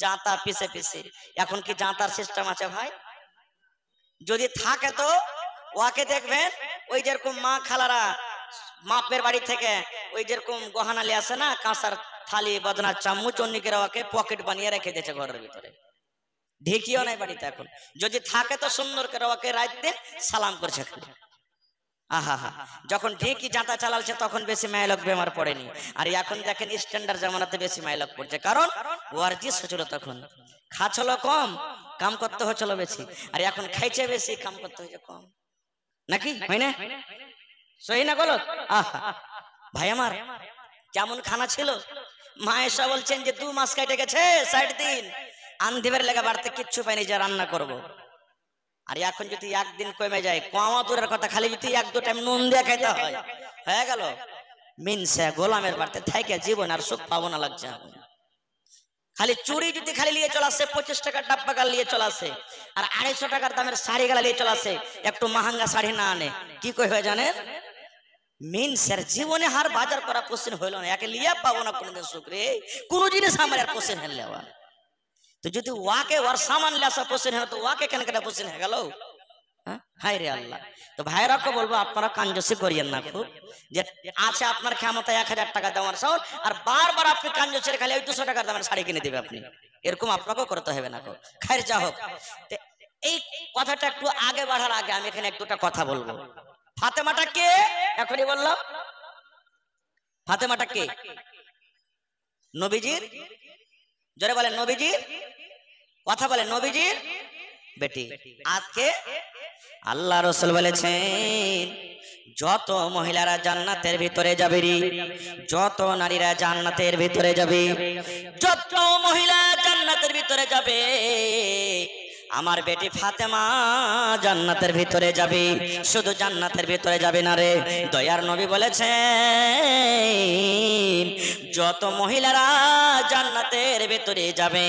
জাতা পিছে পিছে। এখন কি জাতার সিস্টেম আছে ভাই? যদি থাকে তো ওয়াকে দেখবেন, ওই যেরকম মা খালারা মাপের বাড়ি থেকে ওই যেরকম গহনালি আছে না, কাঁসার থালি বদনার চামচ, অন্যকেরা ওকে পকেট বানিয়ে রেখে দিয়েছে ঘরের ভিতরে, ঢেকিও নাই বাড়িতে। এখন যদি থাকে তো সুন্দর করে ওকে রাত দিন সালাম করছে। আহা হা, যখন ঢেকি জাঁতা চালালছে তখন বেশি মাইলক বেমার পড়েনি। আর এখন দেখেন স্ট্যান্ডার্ড জামানাতে বেশি মাইলক পড়ছে, কারণ ওয়ার্জিস হচ্ছিল, তখন খাচ্ছিল কম, কাম করতে হচ্ছিল বেশি। আর এখন খাইছে বেশি, কাম করতে হয়েছে কম, নাকি হয় না? সহি না গলত? আহা ভাই আমার, কেমন খানা ছিল? মা এসা বলছেন যে 2 মাস কেটে গেছে, 60 দিন আন্ধিবের লেগে বাড়তে কিচ্ছু পাইনি যা রান্না করব। আর এখন যদি একদিন কমে যায়, কমা দূরের কথা, খালি যদি 1-2 টাইম নুন দিয়ে খাইতে হয়, হয়ে গেল মিনসা গোলামের বাড়তে থাকে জীবন আর সুখ পাবো না লাগছে। খালি চুরি যদি খালি নিয়ে চলাছে, 25 টাকার ডাব্বা গাল নিয়ে চলাছে, আর 250 টাকার দামের শাড়ি গালা নিয়ে চলাছে, একটু মাহাঙ্গা শাড়ি না আনে কি কই হয় জানেন? মিনসের জীবনে হার বাজার করা পছন্দ হইল না, একে লিয়া পাবো না কোনদিন সুখ রে, কোন জিনিস আমার আর পছন্দ হল না। তো যদি ওয়াকে ওর সামান লেসা পছন্দ হয়, তো ওয়াকে কেন কেন পছন্দ হয়ে গেল? হায় রে আল্লাহ। তো ভাইরাকে বলবো, আপনারা কাঞ্জসি করিয়েন না খুব, যে আছে আপনার ক্ষমতায় 1000 টাকা দেওয়ার সাহস, আর বারবার আপনি কাঞ্জসির খালি 200 টাকার দামের শাড়ি কিনে দিবে আপনি, এরকম আপনাকেও করতে হবে না। খায়ের যা হোক, এই কথাটা একটু আগে বাড়ার আগে আমি এখানে 1-2টা কথা বলবো। ফাতেমাটা কে? এখনই বললাম, ফাতেমাটা কে? নবীজির, জোরে বলেন নবীজির, কথা বলেন নবীজির বেটি। আজকে আল্লাহ রাসূল বলেছেন, যত মহিলারা জান্নাতের ভিতরে যাবে রে, যত নারীরা জান্নাতের ভিতরে যাবে, যত মহিলা জান্নাতের ভিতরে যাবে, আমার বেটি ফাতেমা জান্নাতের ভিতরে যাবে। শুধু জান্নাতের ভিতরে যাবে না রে, দয়ার নবী বলেছেন, যত মহিলারা জান্নাতের ভিতরে যাবে,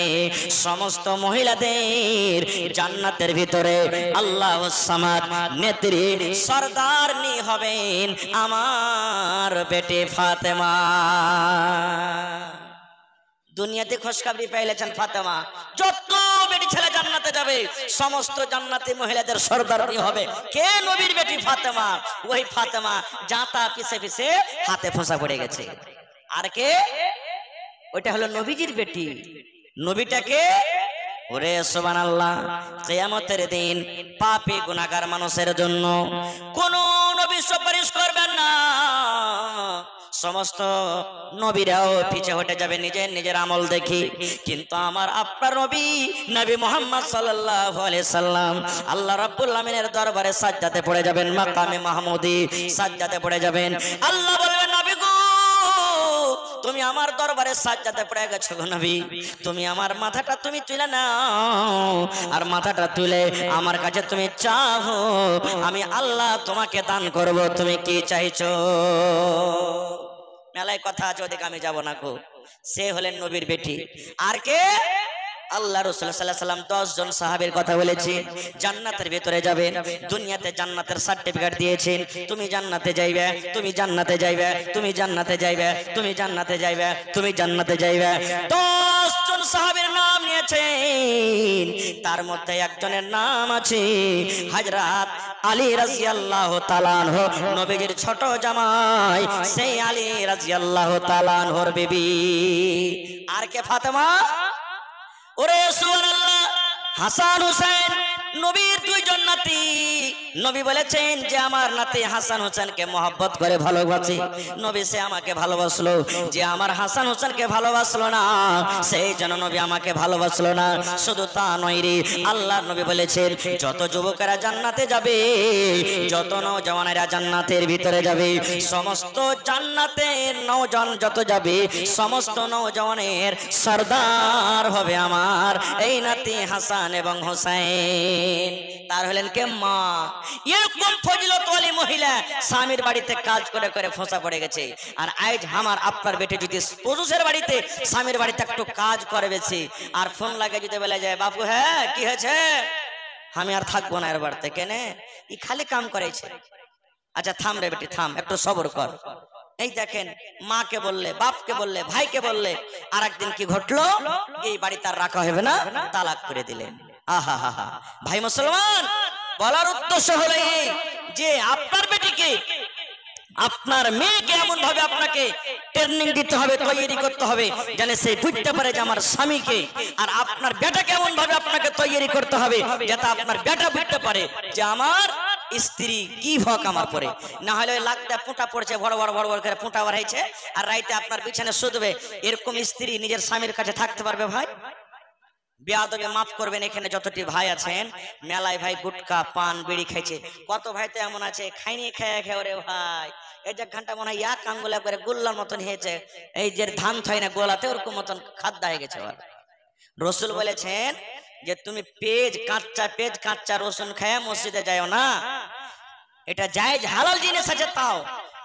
সমস্ত মহিলাদের জান্নাতের ভিতরে আল্লাহ সামাদ নেত্রী সরদারনি হবেন আমার বেটি ফাতেমা। দুনিয়াতে খুশখবরি পাইলেছেন ফাতেমা, যত বেটি ছেলে জান্নাতে যাবে, সমস্ত জান্নাতি মহিলাদের সরদারনি হবে কে? নবীর বেটি ফাতেমা। ওই ফাতেমা জাতা পিছে পিছে হাতে ফোঁসা পড়ে গেছে। আর কে? ওইটা হলো নবীজির বেটি। নবীটাকে, ওরে সুবহানাল্লাহ, কিয়ামতের দিন পাপী গুনাহগার মানুষের জন্য কোন নবী সুপারিশ করবেন না, সমস্ত নবীরাও পিছে হটে যাবে নিজের নিজের আমল দেখি। কিন্তু আমার আপনার নবী, নবী মুহাম্মদ সাল্লাল্লাহু আলাইহি সাল্লাম আল্লাহ রাব্বুল আলামিনের দরবারে সাজদাতে পড়ে যাবেন, মাকামে মাহমুদি সাজদাতে পড়ে যাবেন। আল্লাহ বলবেন, নবী গো তুমি আমার দরবারে সাজদাতে পড়ে গেছো গো নবী, তুমি আমার মাথাটা তুমি তুলে নাও, আর মাথাটা তুলে আমার কাছে তুমি চাও, আমি আল্লাহ তোমাকে দান করব, তুমি কি চাইছো? মেলায় কথা আছে, ওদিকে আমি যাব না গো। সে হলেন নবীর বেটি। আর কে? আল্লাহ রাসূল সাল্লাল্লাহু আলাইহি সাল্লাম 10 জন সাহাবীর কথা বলেছেন জান্নাতের ভিতরে যাবেন, দুনিয়াতে জান্নাতের সার্টিফিকেট দিয়েছেন, তুমি জান্নাতে যাইবে, তুমি জান্নাতে যাইবে, তুমি জান্নাতে যাইবে, তুমি জান্নাতে যাইবে, তুমি জান্নাতে যাইবে। 10 জন সাহাবীর নাম নিয়েছেন, তার মধ্যে একজনের নাম আছে হযরত আলী রাদিয়াল্লাহু তাআলা আনহু, নবীজির ছোট জামাই সেই আলী রাদিয়াল্লাহু তাআলা আনহুর বিবি। আর কে? ফাতেমা। ওরে সুবহানাল্লাহ, হাসান হুসাইন নবীর দুইজন নাতি। নবী বলেছেন যে আমার নাতি হাসান হোসেনকে মহব্বত করে ভালোবাসি। নবী সে আমাকে ভালোবাসলো, যে আমার হাসান হোসেনকে ভালোবাসলো না সেই জন্য নবী আমাকে ভালোবাসলো না। শুধু তা নয় রে, আল্লাহর নবী বলেছেন যত যুবকেরা জান্নাতে যাবে, যত নওজওয়ানেরা জান্নাতের ভিতরে যাবে, সমস্ত জান্নাতের নওজওয়ান যত যাবে, সমস্ত নওজওয়ানের সরদার হবে আমার এই নাতি হাসান এবং হোসেন। তার হলেন কে? মা। এরকম ফজিলতওয়ালি মহিলা স্বামীর বাড়িতে কাজ করে করে ফোঁসা পড়ে গেছে। আর আজ আমার আপনার বেটে যদি পুরুষের বাড়িতে স্বামীর বাড়িতে একটু কাজ করে বেশি, আর ফোন লাগে যদি বলে যায় বাবু হ্যাঁ কি হয়েছে, আমি আর থাকবো না এর বাড়িতে, কেনে ই খালি কাম করেছে। আচ্ছা থাম রে বেটি থাম, একটু সবর কর। এই দেখেন, মাকে বললে, বাপকে বললে, ভাইকে বললে, আর একদিন কি ঘটলো, এই বাড়ি তার রাখা হবে না, তালাক করে দিলেন। আহা হা হা। ভাই মুসলমান, বলার উদ্দেশ্য হলো এই যে আপনার বেটিকে, আপনার মেয়েকে এমন ভাবে আপনাকে ট্রেনিং দিতে হবে, তৈরি করতে হবে যেন সে বুঝতে পারে যে আমার স্বামীকে। আর আপনার বেটাকে এমন ভাবে আপনাকে তৈরি করতে হবে যাতে আপনার বেটা বুঝতে পারে যে আমার স্ত্রী কি হক আমার পরে। না হলে লাগতে ফুটা পড়ছে, বড় বড় বড় বড় করে ফুটা বাড়াইছে, আর রাইতে আপনার বিছানে শুধবে, এরকম স্ত্রী নিজের স্বামীর কাছে থাকতে পারবে? ভাই বেয়াদবে মাফ করবেন, এখানে যতটি ভাই আছেন মেলায় ভাই গুটকা পান বিড়ি খাইছে, কত ভাই তো এমন আছে খাইনি খেয়ে খেয়ে ওরে ভাই এই যে ঘন্টা মনে হয় এক আঙ্গুলা করে গোল্লার মতন হয়েছে, এই যে ধান থয় না গোলাতে ওরকম মতন খাদ্য হয়ে গেছে। রসুল বলেছেন যে তুমি পেঁয়াজ কাঁচা রসুন খায় মসজিদে যাও না, এটা জায়েজ হালাল জিনিস আছে তাও।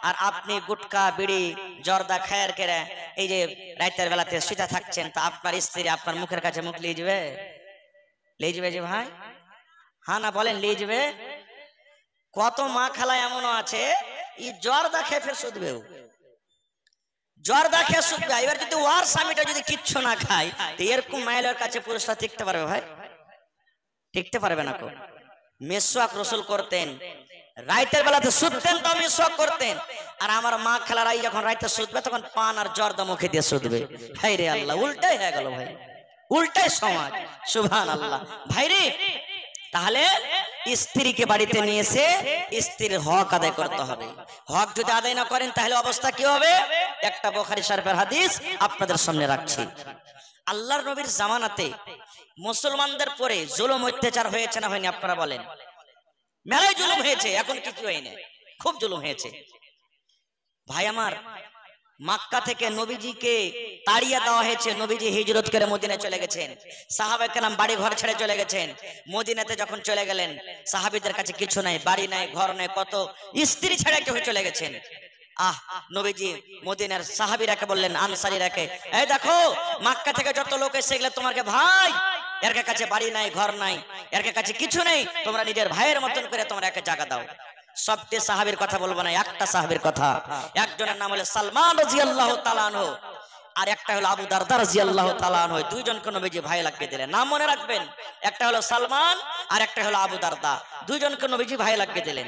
আর আপনি গুটকা বিড়ি জর্দা খায়ের কেড়ে এই যে রাতের বেলাতে শুতে থাকছেন, তা আপনার স্ত্রী আপনার মুখের কাছে মুখ লিয়ে যাবে? লিয়ে যাবে যে ভাই? হ্যাঁ না বলেন, লিয়ে যাবে? কত মা খালা এমনও আছে ই জর্দা খেয়ে ফের শুধবে, জর্দা খেয়ে শুধবে। এবার যদি ওর স্বামীটা যদি কিচ্ছু না খায়, তো এরকম মাইলের কাছে পুরুষরা টিকতে পারবে? ভাই টিকতে পারবে না। মেসওয়াক রসুল করতেন, রাইতের বেলাতে শুধতেন তো মেসওয়াক করতেন। আর আমার মা খালারাই যখন রাইতে শুধবে তখন পান আর জর্দা মুখে দিয়ে শুধবে। হায় রে আল্লাহ, উল্টাই হয়ে গেল ভাই, উল্টাই সমাজ। সুবহানাল্লাহ। ভাই রে, তাহলে স্ত্রীকে বাড়িতে নিয়ে এসে স্ত্রীর হক আদায় করতে হবে। হক যদি আদায় না করেন তাহলে অবস্থা কি হবে? একটা বুখারী শরীফের হাদিস আপনাদের সামনে রাখছি। আল্লাহর নবীর জামানাতে মুসলমানদের পরে জুলুম অত্যাচার হয়েছে না হয়নি? আপনারা বলেন। মেলায় জুলুম হয়েছে, এখন কিছু হয়নি, খুব জুলুম হয়েছে। ভাই আমার, মক্কা থেকে নবীজিকে তাড়িয়ে দেওয়া হয়েছে, নবীজি হিজরত করে মদিনায় চলে গেছেন, সাহাবায়ে কেরাম বাড়ি ঘর ছেড়ে চলে গেছেন। মদিনাতে যখন চলে গেলেন সাহাবীদের কাছে কিছু নাই, বাড়ি নাই, ঘর নাই, কত স্ত্রী ছেড়ে কেউ চলে গেছেন। নবীজি মদিনার সাহাবীরাকে বললেন, আনসারীরাকে, এই দেখো মক্কা থেকে যত লোক এসে গেলে তোমাকে ভাই, এর কাছে বাড়ি নাই, ঘর নাই, এর কাছে কিছু নেই, তোমরা নিজের ভাইয়ের মতন করে তোমরা একে জায়গা দাও। সবটি সাহাবীর কথা বলবো না, একটা সাহাবীর কথা। একজনের নাম হলো সালমান রাদিয়াল্লাহু তাআলা আনহু, আর একটা হলো আবু দারদা রাদিয়াল্লাহু তাআলা আনহু। দুইজনকে নবীজি ভাই লাগিয়ে দিলেন। নাম মনে রাখবেন, একটা হলো সালমান আর একটা হলো আবু দারদা। দুইজনকে নবীজি ভাই লাগিয়ে দিলেন।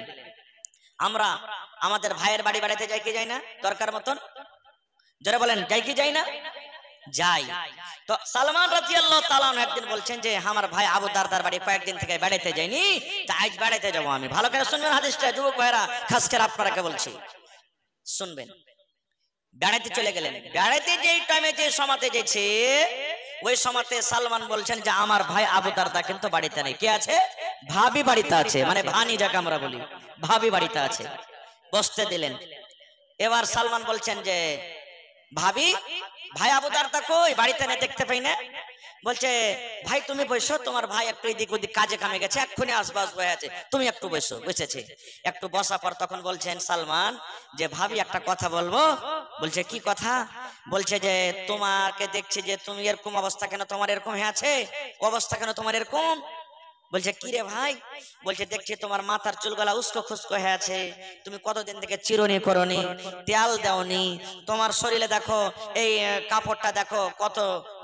আমরা আমাদের ভাইয়ের বাড়ি বাড়িতে যাই কি যাই না? দরকার মতন যারা বলেন যাই কি যাই না? যাই। তো সালমান রাদিয়াল্লাহু তাআলা একদিন বলছেন যে আমার ভাই আবু দারদার বাড়ি কয়েকদিন থেকে বেড়াতে যায়নি, তা আজ বেড়াতে যাবো আমি। ভালো করে শুনবেন হাদিসটা যুবক ভাইরা, খাস করে আপনারাকে বলছি, শুনবেন। বেড়াতে চলে গেলেন, বেড়াতে যেই টাইমে যে সময়তে গেছে ওই সময়তে সালমান বলছেন যে আমার ভাই আবু দারদা কিন্তু বাড়িতে নেই। কে আছে? ভাবি বাড়িতে আছে, মানে ভানি যাকে আমরা বলি, ভাবি বাড়িতে আছে। বসতে দিলেন। এবার সালমান বলছেন যে ভাবি ভাই আবু দারদা কই? বাড়িতে নেই, দেখতে পাই না। বলছে ভাই তুমি বসো, তোমার ভাই একটু এদিক ওদিক কাজে কামে গেছে, এক্ষুনি আসবে আসবে আছে, তুমি একটু বসো। বসেছে, একটু বসা পর তখন বলছেন সালমান যে ভাবি একটা কথা বলবো। বলছে কি কথা? বলছে যে তোমাকে দেখছি যে তুমি এরকম অবস্থা কেন তোমার এরকম হয়ে আছে, অবস্থা কেন তোমার এরকম? বলছে কি রে ভাই? বলছে দেখছি তোমার মাথার চুলগুলা উস্কো খুস্কো হয়ে আছে, তুমি কতদিন থেকে চিরুনি করনি, তেল দাওনি, তোমার শরীরে দেখো এই কাপড়টা দেখো কত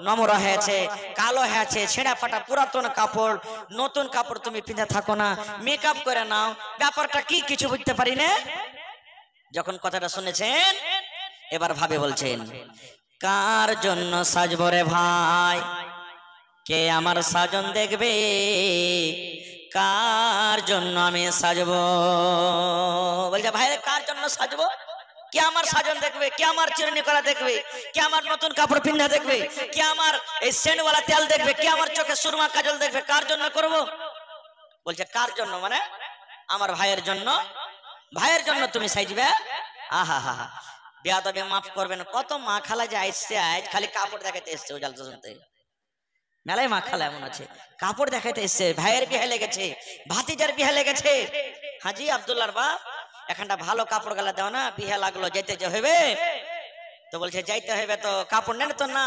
নোংরা হয়েছে, কালো হয়েছে, ছেঁড়া ফাটা পুরাতন কাপড়, নতুন কাপড় তুমি পিঁধে থাকো না, মেকআপ করে নাও, ব্যাপারটা কি কিছু বুঝতে পারি না। যখন কথাটা শুনেছেন এবার ভাবে বলছেন কার জন্য সাজবো রে ভাই, কে আমার সাজন দেখবে, কার জন্য আমি সাজবো? বলছে ভাই কার জন্য সাজবো? কে আমার সাজন দেখবে, কে আমার চিরুনি করা দেখবে, কে আমার নতুন কাপড় পিন্ধা দেখবে, কে আমার এই সেন্টওয়ালা তেল দেখবে, কে আমার চোখে সুরমা কাজল দেখবে, কার জন্য করব? বলছে কার জন্য মানে আমার ভাইয়ের জন্য। ভাইয়ের জন্য তুমি সাজবে? আহা হা হা, বেয়াদবি মাফ করবেন, কত মা খালা যে আসছে আজ খালি কাপড় দেখাতে এসছে ও জালসা শুনতে। মেলায় মা খালা এমন আছে কাপড় দেখাতে এসছে, ভাইয়ের বিয়ে লেগেছে, ভাতিজার বিয়ে লেগেছে। হাজি আব্দুল্লাহর বাপ এখানটা ভালো কাপড় গালা দাও না, বিয়ে লাগলো যেতে যে হবে। তো বলছে যাইতে হবে তো কাপড় নেন তো না,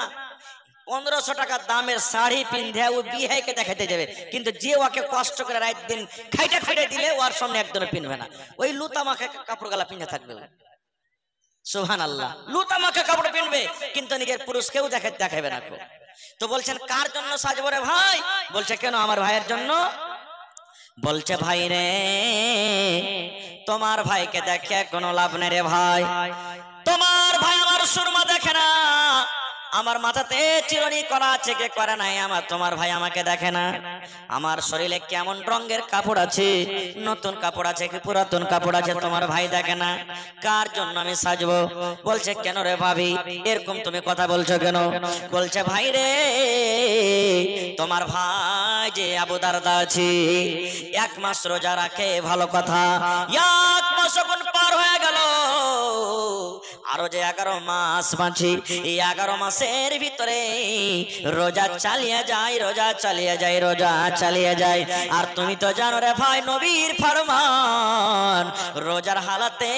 1500 টাকা দামের শাড়ি পিন্ধে ও বিয়েকে দেখাতে যাবে, কিন্তু যে ওকে কষ্ট করে রাত দিন খাইটা খাইটা দিলে ওর সামনে একদম পিনবে না, ওই লুতা মাখা কাপড় গালা পিন্ধে থাকবে। সুবহানাল্লাহ, লুতা মাখা কাপড় পিনবে কিন্তু নিজের পুরুষকেও দেখাবে না। তো বলছেন কার জন্য সাজবো রে ভাই? বলছে কেন আমার ভাইয়ের জন্য। বলছে ভাই রে তোমার ভাইকে দেখে কোনো লাভ নেই রে ভাই, তোমার ভাই আমার সুরমা দেখে না, আমার মাথাতে চিরুনি করা আছে কে করে নাই, আমার তোমার ভাই আমাকে দেখে না, আমার শরীরে কেমন রঙের কাপড় আছে, নতুন কাপড় আছে কি পুরাতন কাপড় আছে, তোমার ভাই দেখে না, কার জন্য আমি সাজবো? বলছে কেন রে ভাবি এরকম তুমি কথা বলছো কেন? বলছে ভাই রে তোমার ভাই যে আবু দারদা আছে 1 মাস রোজা রাখে, ভালো কথা, 1 মাস যখন পার হয়ে গেল আরো যে 11 মাস বাঁচি, এই 11 মাসের ভিতরে রোজা চালিয়ে যায়, রোজা চালিয়ে যায়, রোজা চালিয়ে যায়। আর তুমি তো জানো রে ভাই নবীর ফরমান, রোজার হালাতে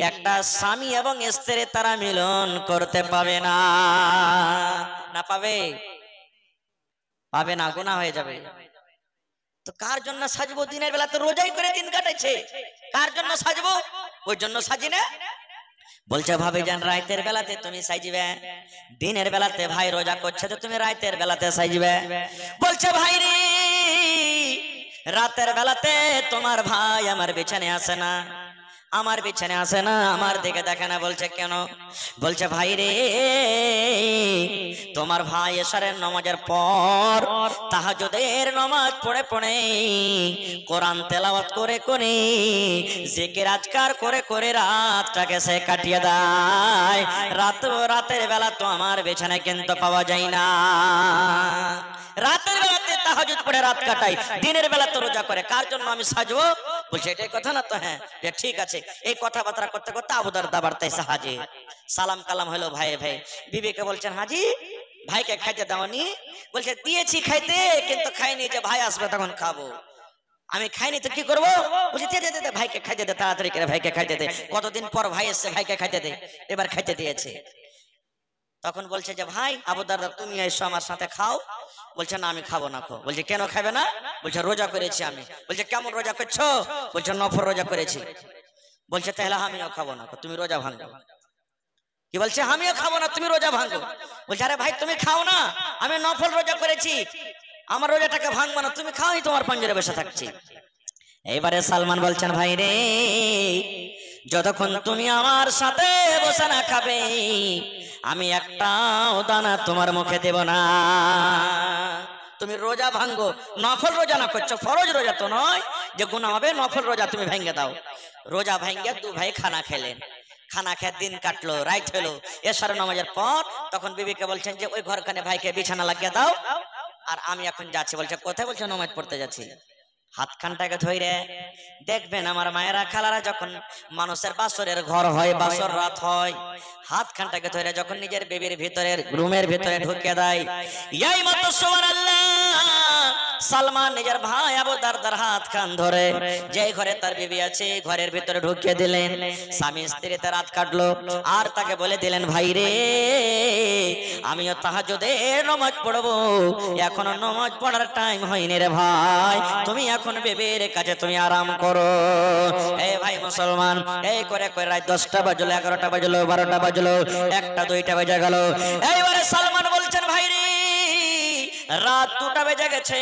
একটা স্বামী এবং স্ত্রী তারা মিলন করতে পাবে না। না পাবে? পাবে না, গুনাহ হয়ে যাবে। তো কার জন্য সাজবো? দিনের বেলা তো রোজাই করে দিন কাটাইছে, কার জন্য সাজবো? ওই জন্য সাজি না। বলছে ভাবি জান রাতের বেলাতে তুমি সাজবে, দিনের বেলাতে ভাই রোজা করছে তো তুমি রাতের বেলাতে সাজবে। বলছে ভাই রে রাতের বেলাতে তোমার ভাই আমার বিছানায় আসে না, আমার বিছানায় আসে না, আমার দিকে দেখে না। বলছে কেন? বলছে ভাই রে তোমার ভাই এশারের নামাজের পর তাহাজ্জুদের নামাজ পড়ে পড়ে কোরআন তেলাওয়াত করে করে জিকির আজকার করে করে রাতটাকে সে কাটিয়ে দেয়। রাতের বেলা তো আমার বিছানায় কিন্তু পাওয়া যায় না, রাতের বেলাতে তাহাজ্জুদ পড়ে রাত কাটাই, দিনের বেলা তো রোজা করে, কার জন্য আমি সাজবো? বলছে এটাই কথা না তো? হ্যাঁ ঠিক আছে। এই কথাবার্তা করতে করতে আবু দারদা বাড়তেছে হাজি, সালাম কালাম হলো ভাই ভাই। বিবিকে বলছেন হাজি ভাইকে খাইতে দাওনি? বলছে দিয়েছি খাইতে কিন্তু খাইনি, যে ভাই আসবে তখন খাবো, আমি খাইনি তো কি করবো? বলছি দে দে দে ভাইকে খাইতে দে, তাড়াতাড়ি করে ভাইকে খাইতে দে, কতদিন পর ভাই এসছে, ভাইকে খাইতে দে। এবার খাইতে দিয়েছে। তখন বলছে যে ভাই আবু দারদা তুমি এসো আমার সাথে খাও। বলছে না আমি খাবো না। বলছে কেন খাবে না? বলছে রোজা করেছি আমি। বলছে কেমন রোজা করছো? বলছে নফল রোজা করেছি। বলছে তাহলে আমিও খাবো না, তুমি রোজা ভাঙো। কি বলছে? আমিও খাবো না, তুমি রোজা ভাঙো। বলছে আরে ভাই তুমি খাও না, আমি নফল রোজা করেছি, আমার রোজাটাকে ভাঙবো না, তুমি খাওই, তোমার পাঞ্জরে বসে থাকছি। এইবারে সালমান বলছেন ভাই রে যতক্ষণ তুমি আমার সাথে বসে না খাবে আমি একটাও দানা তোমার মুখে দেব না। তুমি রোজা ভাঙ্গো, নফল রোজা না করছো, ফরজ রোজা তো নয় যে গুনাহ হবে, নফল রোজা তুমি ভেঙে দাও। রোজা ভেঙে দু ভাই খানা খেলেন, খানা খেয়ে দিন কাটলো, রাইট হলো, এশার নামাজের পর তখন বিবিকে বলছেন যে ওই ঘরখানে ভাইকে বিছানা লাগিয়ে দাও, আর আমি এখন যাচ্ছি। বলছে কোথায়? বলছে নামাজ পড়তে যাচ্ছি। হাতখানটাকে ধরে দেখবেন আমার মায়েরা খালারা, যখন মানুষের বাসরের ঘর হয়, বাসর রাত হয়, হাতখানটাকে ধরে যখন নিজের বেবির ভিতরের রুমের ভিতরে ঢুকে দেয়, এই মতো সুবহানাল্লাহ সালমান নিজের ভাই আবু দারদার হাত খান ধরে যে ঘরে তার বিবি আছে ঘরের ভিতরে ঢুকিয়ে দিলেন। স্বামী স্ত্রী তার রাত কাটলো, আর তাকে বলে দিলেন, ভাই রে আমিও তাহাজ্জুদের নামাজ পড়বো, এখনো নামাজ পড়ার টাইম হয়নি রে ভাই, তুমি এখন বেবির কাছে তুমি আরাম করো। এই ভাই মুসলমান, এই করে করে রাত 10টা বাজলো, 11টা বাজলো, 12টা বাজলো, 1টা 2টা বেজে গেল। এইবারে সালমান বলছেন, ভাই রে রাত 2টা বেজে গেছে,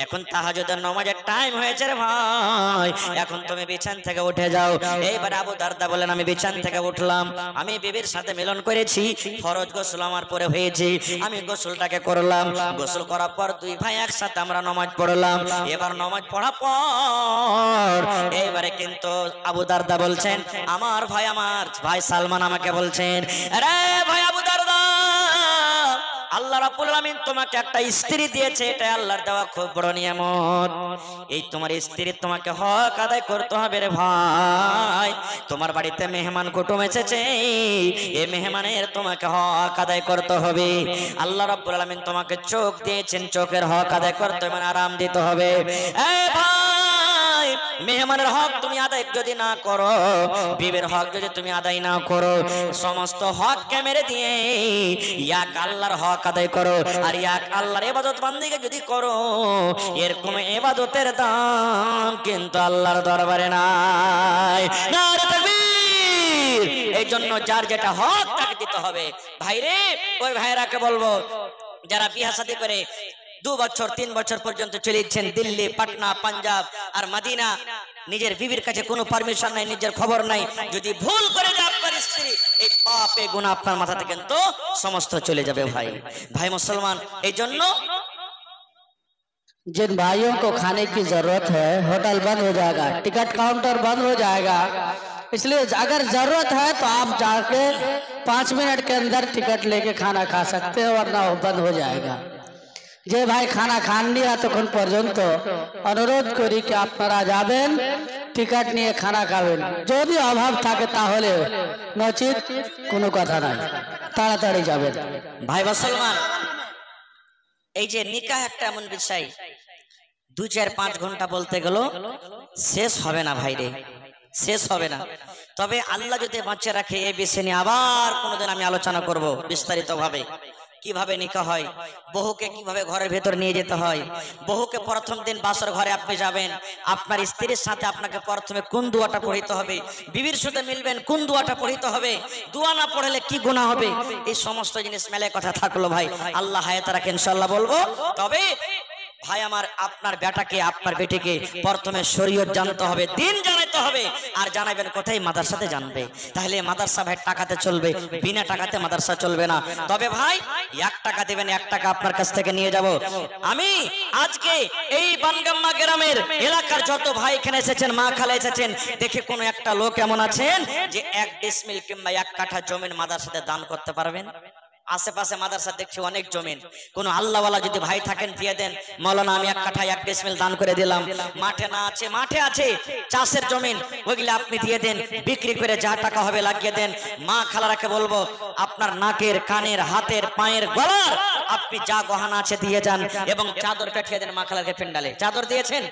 এখন তাহাজ্জুদের নামাজের টাইম হয়েছে রে ভাই, এখন তুমি বিছান থেকে উঠে যাও। এইবার আবু দারদা বলেন, আমি বিছান থেকে উঠলাম, আমি বিবির সাথে মিলন করেছি, ফরজ গোসল আমার পরে হয়েছে, আমি গোসলটাকে করলাম, গোসল করার পর দুই ভাই একসাথে আমরা নামাজ পড়লাম। এবার নামাজ পড়ার পর এইবারে কিন্তু আবু দারদা বলছেন, আমার ভাই সালমান আমাকে বলছেন, আরে ভাই আবু দারদা, আল্লাহ রাব্বুল আলামিন তোমাকে একটা স্ত্রী দিয়েছে, এটা আল্লাহর দেওয়া খুব বড় নিয়ামত, এই তোমার স্ত্রীর তোমাকে হক আদায় করতে হবে রে ভাই। তোমার বাড়িতে মেহমান কুটুম এসেছে, এই মেহমানের তোমাকে হক আদায় করতে হবে। আল্লাহ রাব্বুল আলামিন তোমাকে চোখ দিয়েছেন, চোখের হক আদায় করতে মানে আরাম দিতে হবে। এই ভাই, মেহমানের হক তুমি আদায় যদি না করো, বিবির হক যদি তুমি আদায় না করো, সমস্ত হককে মেরে দিয়ে এক আল্লাহর হক আদায় করো, আর এক আল্লাহর ইবাদত বান্দিকে যদি করো, এরকম ইবাদতের দাম কিন্তু আল্লাহর দরবারে নাই। নারে তাকবীর! এই জন্য যার যেটা হক তাকে দিতে হবে। ভাইরে, ওই ভাইরাকে বলবো যারা বিয়ে শাদী করে 2 বছর 3 বছর পর্যন্ত চলেছেন দিল্লি, পাটনা, পাঞ্জাব আর মদিনা, নিজের বিবির কাছে কোনো পারমিশন নাই, নিজের খবর নাই, যদি ভুল করে যায় আপনার স্ত্রী, এই পাপে গুনাহ আপনার মাথা থেকে কিন্তু সমস্ত চলে যাবে। ভাই मुसलमान, এই জন্য जिन भाइयों को खाने की जरूरत है, होटल बंद हो जाएगा, टिकट काउंटर बंद हो जाएगा, इसलिए अगर जरूरत है तो आप जाके 5 मिनट के अंदर टिकट लेके खाना खा सकते हैं, वरना वो बंद हो जाएगा। যে ভাই খানা খাননি এতক্ষণ পর্যন্ত অনুরোধ করি কি আপনারা যাবেন, টিকিট নিয়ে খানা খাবেন, যদি অভাব থাকে তাহলে, নচিত কোনো কথা নাই, তাড়াতাড়ি যাবেন। ভাই মুসলমান, এই যে নিকাহ একটা এমন বিষয় 2, 4, 5 ঘন্টা বলতে গেল শেষ হবে না ভাইরে, শেষ হবে না। তবে আল্লাহ যদি বাঁচিয়ে রাখে এই বিষয় নিয়ে আবার কোনোদিন আমি আলোচনা করব বিস্তারিত ভাবে, কিভাবে নিকাহ হয়, বহুকে কিভাবে ঘরের ভেতর নিয়ে যেতে হয়, বহুকে প্রথম দিন বাসর ঘরে আপনি যাবেন, আপনার স্ত্রীর সাথে আপনাকে প্রথমে কোন দোয়াটা পড়িতে হবে, বিবির সাথে মিলবেন কোন দোয়াটা পড়িতে হবে, দোয়া না পড়লে কি গুনাহ হবে, এই সমস্ত জিনিস মেলে কথা থাকলো ভাই, আল্লাহ হায়াত রাখে ইনশাআল্লাহ বলবো। তবে ভাই আমার, আপনার বেটাকে আপনার বেটিকে প্রথমে শরীয়ত জানতে হবে, দিন জানাতে হবে, আর জানাবেন কোথায়, মাদ্রাসাতে জানবে, তাহলে মাদ্রাসা ভাই টাকাতে চলবে, বিনা টাকাতে মাদ্রাসা চলবে না। তবে ভাই 1 টাকা দিবেন, 1 টাকা আপনার কাছ থেকে নিয়ে যাব। আমি আজকে এই বানগাম্মা গ্রামের এলাকার যত ভাই এখানে এসেছেন, মা খালা এসেছেন, দেখে কোনো একটা লোক এমন আছেন যে 1 ডিসমিল কিংবা 1 কাঠা জমিন মাদ্রাসাতে দান করতে পারবেন? আশেপাশে মাদ্রাসা দেখছি অনেক জমিন, কোন আল্লাহওয়ালা যদি ভাই থাকেন দিয়ে দেন, মাওলানা আমি 1 কাঠা 1 ডিসমিল দান করে দিলাম। মাঠে না আছে, মাঠে আছে চাষের জমিন, ওইগুলো আপনি দিয়ে দেন, বিক্রি করে যা টাকা হবে লাগিয়ে দেন। মা খালারাকে বলবো আপনার নাকের, কানের, হাতের, পায়ের, গলার আপনি যা গহনা আছে দিয়ে যান, এবং চাদর পাঠিয়ে দেন মা খালাকে পেন্ডালে। চাদর দিয়েছেন?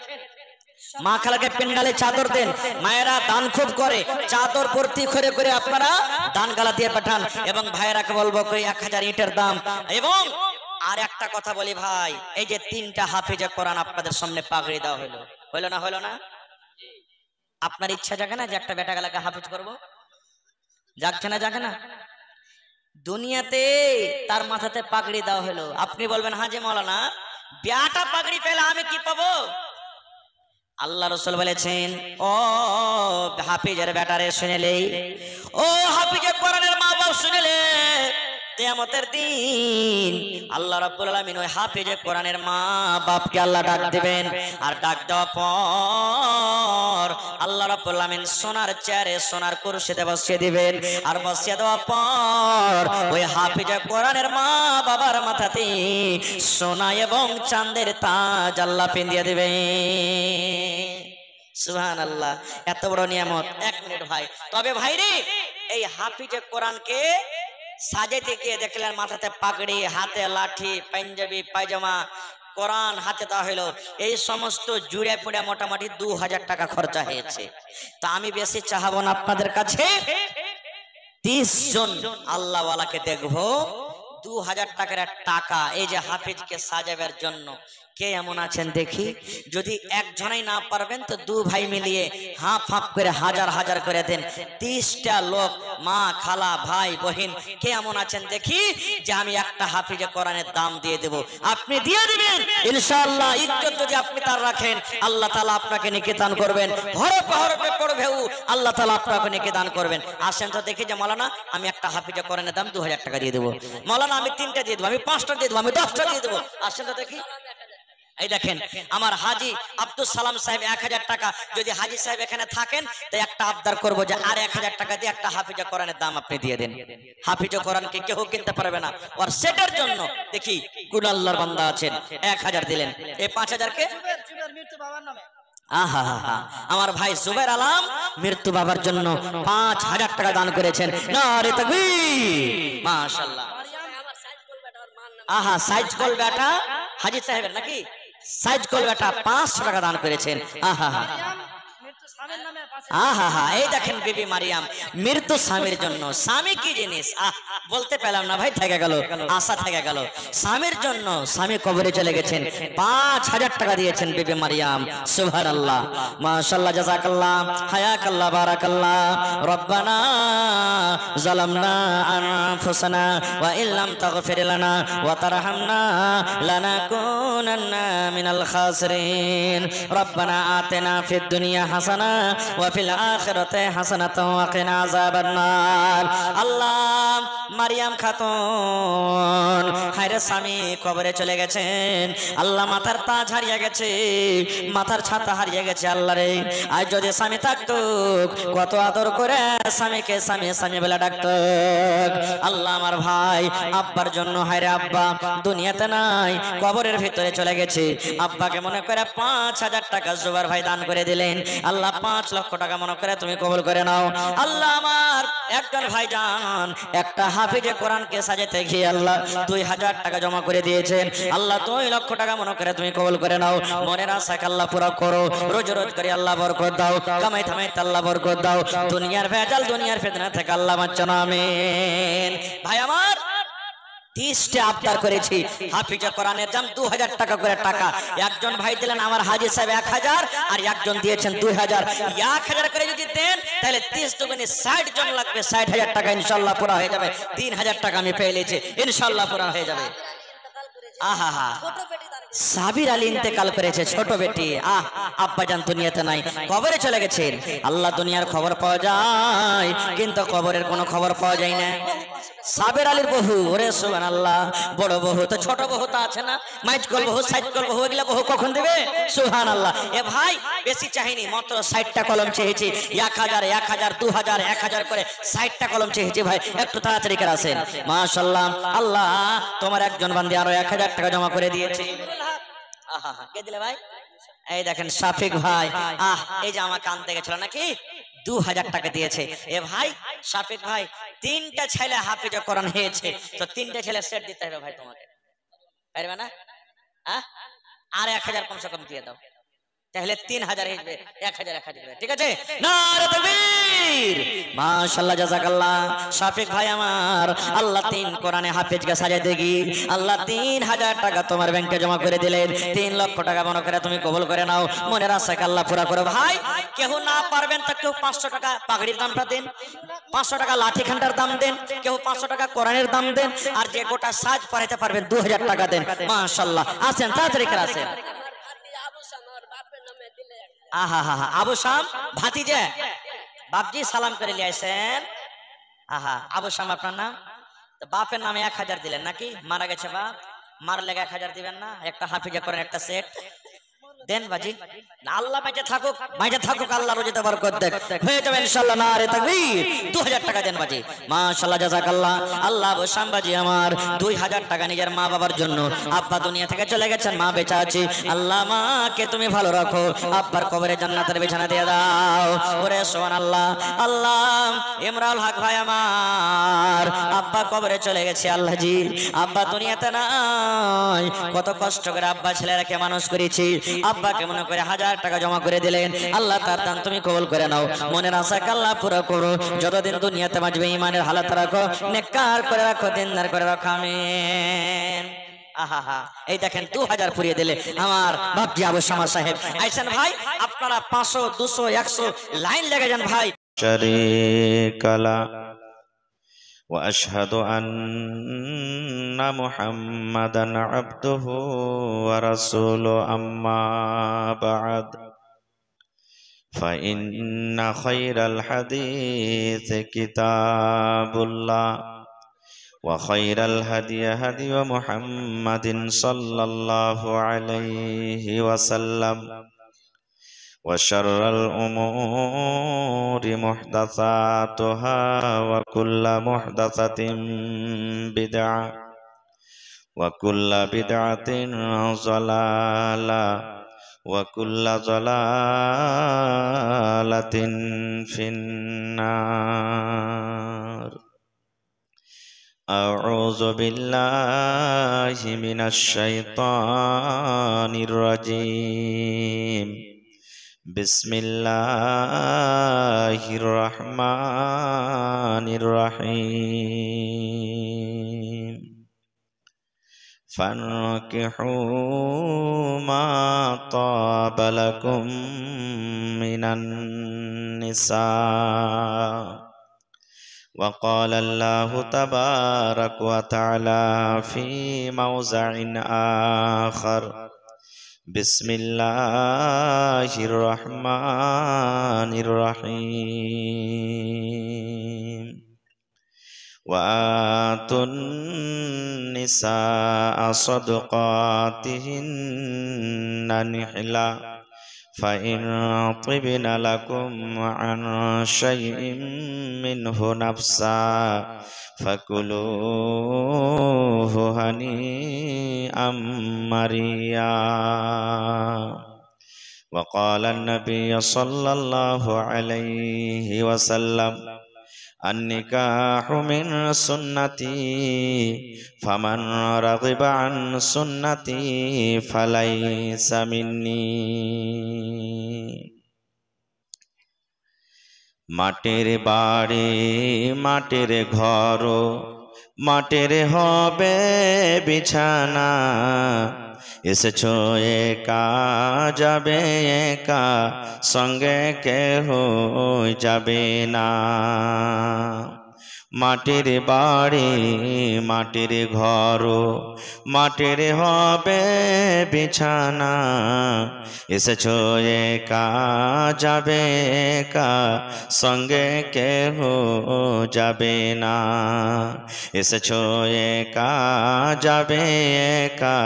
মা খালাকে পেন্ডালে চাদর দেন। মায়েরা দান খুব করে, চাদর ভর্তি করে করে আপনারা দান গালা দিয়ে পাঠান। এবং ভাইয়েরাকে বলবো কই 1000 ইটের দাম। এবং আর একটা কথা বলি ভাই, এই যে 3টা হাফেজে কোরআন আপনাদের সামনে পাগড়ি দেওয়া হলো, হলো না? হলো না? আপনার ইচ্ছা জাগে না যে একটা বেটা গালাকে হাফেজ করবো? জাগছে না? জাগে না? দুনিয়াতে তার মাথাতে পাগড়ি দেওয়া হলো, আপনি বলবেন হাজী মাওলানা বেটা পাগড়ি পেলে আমি কি পাবো? আল্লাহ রাসূল বলেছেন, ও হাফেজের বেটারে শুনেলে, ও হাফেজে কোরআনের মা বাপ শুনেলে, কিয়ামতের দিন আল্লাহ রাব্বুল আলামিন ওই হাফেজে কোরআনের মা বাপকে আল্লাহ ডাক দিবেন, আর ডাক দেওয়ার পর আল্লাহ রাব্বুল আমিন সোনার চেয়ারে সোনার কুরসিতে বসিয়ে দিবেন। আর বসিয়ে দেওয়ার পর ওই হাফিজে কোরআনের মা বাবার মাথাতে সোনা এবং চাঁদের তাজ আল্লাহ পিন্দিয়ে দিবেন। সুবহানাল্লাহ, এত বড় নিয়ামত। 1 মিনিট ভাই, তবে ভাই রে, এই হাফিজে কোরআনকে সাজাইতে গিয়ে দেখলেন মাথাতে পাগড়ি, হাতে লাঠি, পাঞ্জাবি, পায়জামা, কোরআন হাতে দেওয়া হলো, এই সমস্ত জুড়ে পুড়ে মোটামুটি 2000 টাকা খরচা হয়েছে। তা আমি বেশি চাহাবো না আপনাদের কাছে, 30 জন আল্লাহওয়ালাকে দেখবো 2000 টাকার টাকা এই যে হাফিজকে সাজাবার জন্য কে এমন আছেন দেখি। যদি একজনই না পারবেন তো 2 ভাই মিলিয়ে হাফ হাফ করে হাজার হাজার করে দেন। 30টা লোক, মা, খালা, ভাই, বহিন, কে এমন আছেন দেখি যে আমি একটা হাফিজে কোরআনের দাম দিয়ে দেব। আপনি দিয়ে দিবেন ইনশাআল্লাহ। ইজ্জত যদি আপনি তার রাখেন, আল্লাহ তাআলা আপনাকে নেকি দান করবেন। হরফে হরফে পড়বেও আল্লাহ তাআলা আপনাকে নেকি দান করবেন। আসেন তো দেখি যে মাওলানা আমি একটা হাফিজে কোরআনের দাম 2000 টাকা দিয়ে দেবো, মাওলানা আমি 3টা দিয়ে দেবো, আমি 5টা দিয়ে দেবো, আমি 10টা দিয়ে দেবো। আসেন তো দেখি। এই দেখেন আমার হাজি আব্দুল সালাম সাহেব 1000 টাকা। যদি হাজি সাহেব এখানে থাকেন তো একটা আবদার করবো যে আর 1000 টাকা দিয়ে একটা হাফিজে কোরআনের দাম আপনি দিয়ে দেন। হাফিজে কোরআনকে কেউ কিনতে পারবে না, আর সেটার জন্য দেখি কোন আল্লাহর বান্দা আছেন 1000 দিলেন। এই 5000 কে আহা হা, আমার ভাই জুবাইর আলম মৃত্যু বাবার জন্য 5000 টাকা দান করেছেন। নারে তাকবীর, মাশাআল্লাহ। আহা, সাইজ কল বেটা হাজি সাহেবের নাকি, সাইজ কল বেটা 500 টাকা দান করেছেন। আহা হা, আহা হা, এই দেখেন বিবি মারিয়াম মৃত্যু স্বামীর জন্য। স্বামী কি জিনিস বলতে পেলাম না ভাই, থেকে গেল, আশা থেকে গেল। স্বামীর জন্য স্বামী কবরে চলে গেছেন, 5000 টাকা দিয়েছেন বিবি মারিয়াম। সুবহানাল্লাহ, মাশাআল্লাহ, জাযাকাল্লাহ, হায়াকাল্লাহ, বারাকাল্লাহ। রব্বানা যালামনা আনফুসানা ওয়া ইল্লাম তাগফির লানা ওয়া তারহামনা লানাকুনান্না মিনাল খাসিরিন। রব্বানা আতিনা ফিদ দুনিয়া হাসানা ওয়া ফিল আখিরাতি হাসানাতাও ওয়া কিনা আযাবান নার। আল্লাহ, মারিয়াম খাতুন হায়রে স্বামী কবরে চলে গেছেন। আল্লাহ, মাথার তাজ হারিয়ে গেছে, মাথার ছাতা হারিয়ে গেছে। আল্লাহ রে, আজ যদি স্বামী থাকতো কত আদর করে স্বামীকে স্বামী স্বামী বলে ডাকতো। আল্লাহ, আমার ভাই আব্বার জন্য হায়রে আব্বা দুনিয়াতে নাই, কবরের ভিতরে চলে গেছে। আব্বাকে মনে করে 5000 টাকা জুবার ভাই দান করে দিলেন। আল্লাহ 5 লক্ষ টাকা মনে করে তুমি কবুল করে নাও। আল্লাহ, আমার একজন ভাইজান একটা হাফিজে কোরআনকে সাজাতে গিয়ে আল্লাহ 2000 টাকা জমা করে দিয়েছেন। আল্লাহ 2 লক্ষ টাকা মনে করে তুমি কবুল করে নাও। মনের আশাকে আল্লাহ পুরো করো, রোজ রোজ করে আল্লাহ বরকত দাও, কামাই থামাইতে আল্লাহ বরকত দাও। দুনিয়ার ভেজাল দুনিয়ার ফিতনা থেকে আল্লাহ বাঁচানো, আমিন। ভাই আমার 30টা আবদার করেছি, হাফিজে কোরআনের দাম 2000 টাকা করে টাকা। একজন ভাই দিলেন আমার হাজি সাহেব 1000, আর একজন দিয়েছেন 2000। 1000 করে যদি দেন তাহলে 30 দুগুণে 60 জন লাগবে, 60,000 টাকা ইনশাআল্লাহ পুরো হয়ে যাবে। 3000 টাকা আমি পেয়ে নিয়েছি, ইনশাআল্লাহ পুরো হয়ে যাবে। আহা হা, সাবির আলী ইন্তেকাল করেছে, ছোট বেটি। আব্বাজান দুনিয়াতে নাই, কবরে চলে গেছেন। আল্লাহ, দুনিয়ার খবর পাওয়া যায় কিন্তু কবরের কোনো খবর পাওয়া যায় না। সাবির আলীর বহু, ওরে সুবহানাল্লাহ, বড় বহু তো ছোট বহু তো আছে না, মাইজকল বহু, সাইজকল বহু, এগুলা বহু কখন দেবে? সুবহানাল্লাহ। এ ভাই বেশি চাইনি, মাত্র 60টা কলম চেয়েছি। 1000 1000 2000 1000 করে 60টা কলম চেয়েছি ভাই, একটু তাড়াতাড়ি করে আসেন। মাশাআল্লাহ, আল্লাহ তোমার একজন বান্দি আরো 1000 টাকা জমা করে দিয়েছে। আহা, কে দিলে ভাই? এই দেখেন শাফিক ভাই। এই যে আমাকে আনতে গেছিল নাকি, 2000 টাকা দিয়েছে। এ ভাই শাফিক ভাই, 3টা ছেলে হাফিজে কোরআন হয়েছে, তো 3টা ছেলে সেট দিতে হবে ভাই তোমাকে, পারবে না? আর 1000 কমসে কম দিয়ে দাও, তাহলে 3000 হিসবে 1000 1000, ঠিক আছে? নারে তাকবীর, মাশাআল্লাহ, জাযাকাল্লাহ। শাফিক ভাই আমার, আল্লাহ 3 কোরআনে হাফেজকে সাজাতে গিয়ে আল্লাহ 3000 টাকা তোমার ব্যাংকে জমা করে দিলেন। 3 লক্ষ টাকা মনে করে তুমি কবুল করে নাও। মনের আশাকে আল্লাহ পুরা করো। ভাই কেউ না পারবেন তা কেউ 500 টাকা পাগড়ির দামটা দেন, 500 টাকা লাঠি খান্ডার দাম দেন, কেউ 500 টাকা কোরআনের দাম দেন, আর যে গোটা সাজ পরাইতে পারবেন 2000 টাকা দেন। মাশাআল্লাহ, আসেন তাড়াতাড়ি করে আসেন। আহা হা, আবু শাম ভাতিজা, বাপজি সালাম করে নিয়ে আসেন। আহা, আবু শাম আপনার নাম? তো বাপের নামে 1000 দিলেন নাকি? মারা গেছে বাপ, মার লেগে 1000 দিবেন না? একটা হাফিজে করেন, একটা সেট দেন বাজি আল্লাহ বেঁচে থাকুক আল্লাহ রোজিতে বরকত দেখ হয়ে যাবে ইনশাআল্লাহ নারে তাকবীর 2000 টাকা দেন বাজি মাশাআল্লাহ জাযাকাল্লাহ আল্লাহ বসাম বাজি আমার 2000 টাকা নিজের মা বাবার জন্য আব্বা দুনিয়া থেকে চলে গেছেন মা বেঁচে আছে আল্লাহ মাকে তুমি ভালো রাখো আব্বার কবরে জান্নাতের বিছানা দিয়ে দাও ওরে সুবহানাল্লাহ আল্লাহ ইমরাউল হক ভাই আমার আব্বা কবরে চলে গেছে আল্লাহ জি আব্বা দুনিয়াতে নাই কত কষ্ট করে আব্বা ছেলেরাকে মানুষ করেছি আব্বাকে মনে করে 1000 টাকা জমা করে দিলেন আল্লাহ তার দান তুমি কবুল করে নাও মনের আশা আল্লাহ পুরো করো যতদিন দুনিয়াতে বাঁচবে ঈমানের হালাত রাখো নেককার করে রাখো দিনদার করে রাখো আমিন আহা এই দেখেন 2000 পুরিয়ে দিলে আমার বাপজি আবু শামা সাহেব আইছেন ভাই আপনারা 500 200 100 লাইন লেগে যান ভাই শরীকালা وأشهد أن محمدا عبده ورسوله أما بعد فإن خير الحديث كتاب الله وخير الهدي هدي محمد صلى الله عليه وسلم وشر الأمور محدثاتها وكل محدثة بدعة وكل بدعة ضلالة وكل ضلالة في النار أعوذ بالله من الشيطان الرجيم بسم الله الرحمن الرحيم فانكحوا ما طاب لكم من النساء وقال الله تبارك وتعالى في موضع آخر بسم الله الرحمن الرحيم وآتوا النساء صدقاتهن نحلا فإن طبن لكم عن شيء منه نفسا فكلوه هنيئا مريا وقال النبي صلى الله عليه وسلم النكاح من سنتي فمن رغب عن سنتي فليس مني মাটির বাড়ি মাটির ঘর মাটির হবে বিছানা এসেছো একা যাবে একা সঙ্গে কেহ যাবে না মাটির বাড়ি মাটির ঘর মাটির হবে বিছানা এসেছো একা যাবে একা সঙ্গে কেহ যাবে না এসেছো একা যাবে একা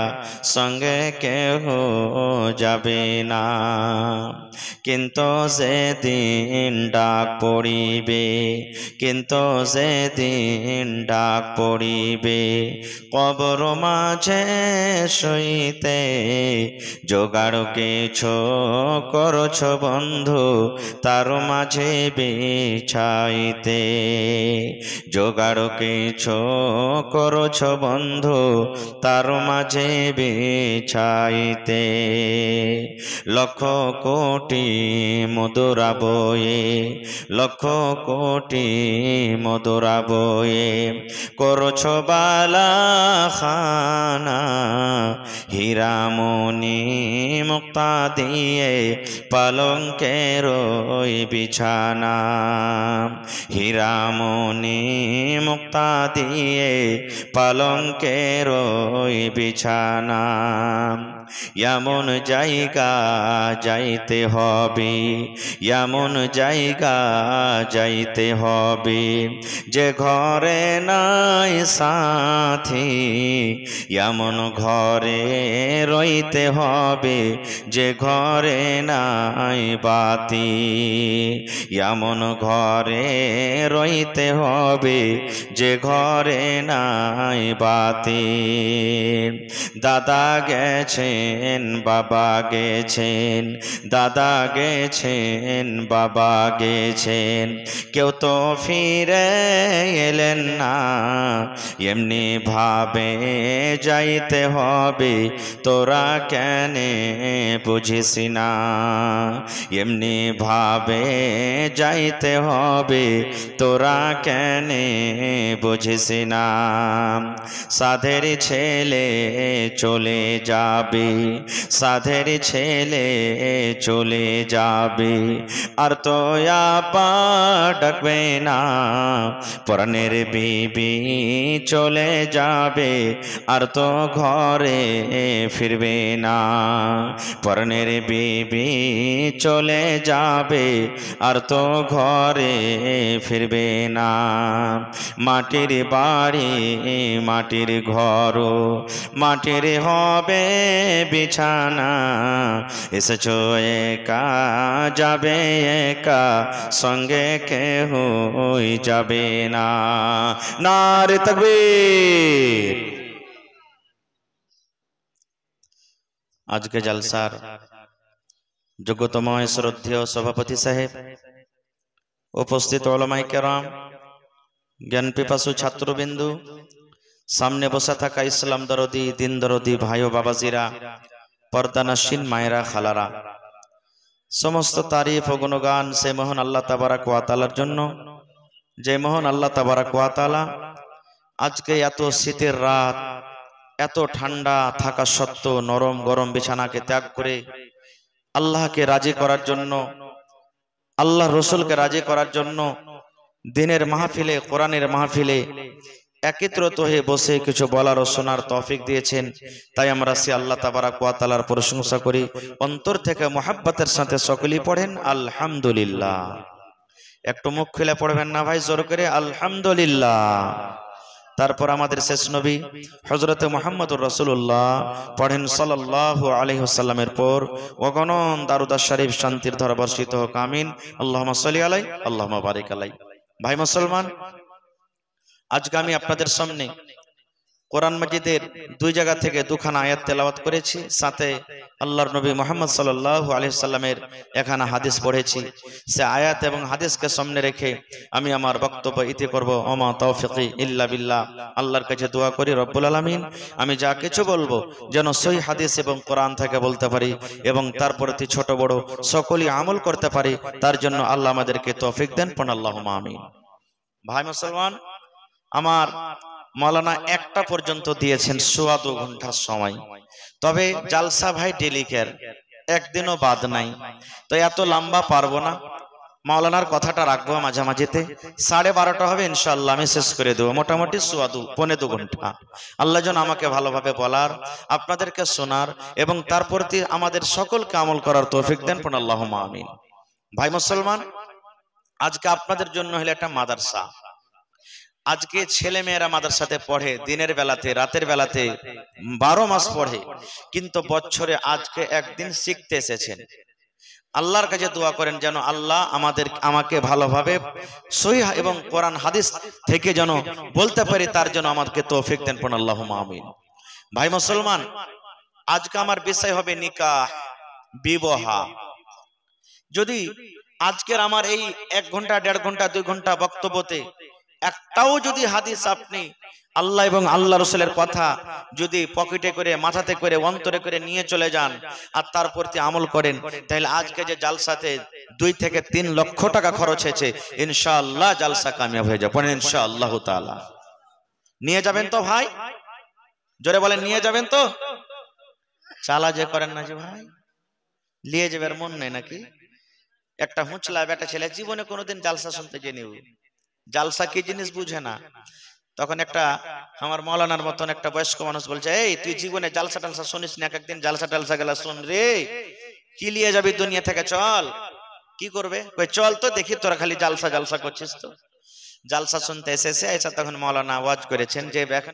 সঙ্গে কেহ যাবে না কিন্তু যেদিন ডাক পড়িবে কিন্তু যেদিন ডাক পড়িবে কবর মাঝে শুইতে জোগাড় কিছু করছ বন্ধু তার মাঝে বিছাইতে জোগাড় কিছু করছ বন্ধু তার মাঝে বিছাইতে লক্ষ কোটি মধুরা বয়ে লক্ষ কোটি মধুরা বয়ে করছ বালা খানা হীরামণি মুক্তা দিয়ে পালঙ্কের ওই বিছানা হীরামণি মুক্তা দিয়ে পালঙ্কের ওই বিছানা এমন জায়গা যাইতে হবে, এমন জায়গা যাইতে হবে যে ঘরে নাই সাথী, এমন ঘরে রইতে হবে যে ঘরে নাই বাতি, এমন ঘরে রইতে হবে যে ঘরে নাই বাতি। দাদা গেছেন বাবা গেছেন, দাদা গেছেন বাবা গেছেন, কেউ তো ফিরে এলেন না, এমনি ভাবে যাইতে হবে তোরা কেন বুঝিস না, এমনি ভাবে যাইতে হবে তোরা কেন বুঝিস না। সাধের ছেলে চলে যাবে, সাধের ছেলে চলে যাবে, আর তো আপা ডাকবে না, পরাণের বিবি চলে যাবে, আর তো ঘরে ফিরবে না, পরাণের বিবি চলে যাবে, আর তো ঘরে ফিরবে না। মাটির বাড়ি মাটির ঘর, মাটির হবে বিছানা, এসেছো একা যাবে একা, সঙ্গে কেহ যাবে না। নারে তাকবীর। আজকে জলসার যোগ্যতম শ্রদ্ধেয় সভাপতি সাহেব, উপস্থিত ওলামায়ে কেরাম, জ্ঞান পিপাসু ছাত্রবিন্দু, সামনে বসে থাকা ইসলাম দরদি দিন দরদি ভাই ও বাবাজিরা, পর্দানাসীন মায়েরা খালারা, সমস্ত তারিফ ও গুণগান সে মহান আল্লাহ তাবারাক ওয়া তাআলার জন্য, যে মহান আল্লাহ তাবারাক ওয়া তাআলা আজকে এত শীতের রাত, এত ঠান্ডা থাকা সত্ত্বেও নরম গরম বিছানাকে ত্যাগ করে আল্লাহকে রাজি করার জন্য, আল্লাহ রসুলকে রাজি করার জন্য দিনের মাহফিলে, কোরআনের মাহফিলে একত্রিত হয়ে বসে কিছু বলার ও শোনার তৌফিক দিয়েছেন। তাই আমরা সে আল্লাহ তাবারাক ওয়া তাআলার প্রশংসা করি, অন্তর থেকে মুহাব্বতের সাথে সকলেই পড়েন আলহামদুলিল্লাহ। একটু মুখ খুলে পড়বেন না ভাই, জোর করে আলহামদুলিল্লাহ। তারপর আমাদের শেষ নবী হযরতে মুহাম্মদুর রাসূলুল্লাহ পড়েন সাল্লাল্লাহু আলাইহি ওয়াসাল্লামের পর অগণন দারুদ শরীফ শান্তির ধারা বর্ষিত হোক, আমিন। আল্লাহুম্মা সাল্লি আলাইহি আল্লাহুম্মা বারিক আলাইহি। ভাই মুসলমান, আজকে আমি আপনাদের সামনে কোরআন মাজিদের দুই জায়গা থেকে দুখানা আয়াত তেলাওয়াত করেছি, সাথে আল্লাহর নবী মুহাম্মদ সাল্লাল্লাহু আলাইহি সাল্লামের এখানা হাদিস পড়েছি। সে আয়াত এবং হাদিসকে সামনে রেখে আমি আমার বক্তব্য ইতি করব। ওমা তৌফিকি ইল্লা বিল্লাহ। আল্লাহর কাছে দোয়া করি রব্বুল আলামিন আমি যা কিছু বলবো যেন সহি হাদিস এবং কোরআন থেকে বলতে পারি এবং তার প্রতি ছোট বড় সকলেই আমল করতে পারি, তার জন্য আল্লাহ আমাদেরকে তৌফিক দেন। পড়ুন আল্লাহুম্মা আমিন। ভাই মুসলমান, আমার মাওলানা একটা পর্যন্ত দিয়েছেন 2.5 ঘন্টার সময়, তবে জালসা ভাই ডেলিকের একদিনও বাদ নাই, তো এত লম্বা পারবো না। মাওলানার কথাটা রাখবো মাঝামাঝিতে, 12:30 হবে ইনশাআল্লাহ, আমি শেষ করে দেবো। মোটামুটি 2.25 ঘন্টা আল্লাহ যেন আমাকে ভালোভাবে বলার, আপনাদেরকে শোনার এবং তার প্রতি আমাদের সকলকে আমল করার তৌফিক দেন। পড়ুন আল্লাহুম্মা আমিন। ভাই মুসলমান, আজকে আপনাদের জন্য হলো একটা মাদ্রাসা। আজকে ছেলে মেয়েরা মাদ্রাসাতে পড়ে, দিনের বেলাতে রাতের বেলাতে 12 মাস পড়ে, কিন্তু বছরে আজকে একদিন শিখতে এসেছেন। আল্লাহর কাছে দোয়া করেন যেন আল্লাহ আমাকে ভালোভাবে সহিহ এবং কোরআন হাদিস থেকে যেন বলতে পারি, তার জন্য আমাকে তৌফিক দেন। পড়ুন আল্লাহুম্মা আমিন। ভাই মুসলমান, আজকে আমার বিষয় হবে নিকাহ, বিবাহ। যদি আজকের আমার এই 1 ঘন্টা 1.5 ঘন্টা 2 ঘন্টা বক্তব্যতে একটাও যদি হাদিস আপনি আল্লাহ এবং আল্লাহ রসুলের কথা যদি পকেটে করে, মাথাতে করে, অন্তরে করে নিয়ে চলে যান আর তার প্রতি আমল করেন, তাহলে আজকে যে জালসাতে 2 থেকে 3 লক্ষ টাকা খরচ হয়েছে, ইনশাআল্লাহ জালসা কামিয়াব হয়ে যাবে। ইনশাআল্লাহ তাআলা নিয়ে যাবেন তো ভাই? জোরে বলেন, নিয়ে যাবেন তো? চালা যে করেন না যে ভাই, নিয়ে যাবার মন নেই নাকি? একটা হুঁচলা বেটা ছেলে জীবনে কোনোদিন জালসা শুনতে জেনেও, জালসা কি জিনিস বুঝে না। তখন একটা আমার মৌলানার মতন একটা বয়স্ক মানুষ বলছে, এই তুই জীবনে জালসা টালসা শুনিস না, একদিন জালসা টালসা গেলা শুন রে, কি লিয়ে যাবি দুনিয়া থেকে, চল। কি করবে? কই চল তো দেখি, তোরা খালি জালসা জালসা করছিস। তো জালসা শুনতে এসেছে, তখন মৌলানা আওয়াজ করেছেন যে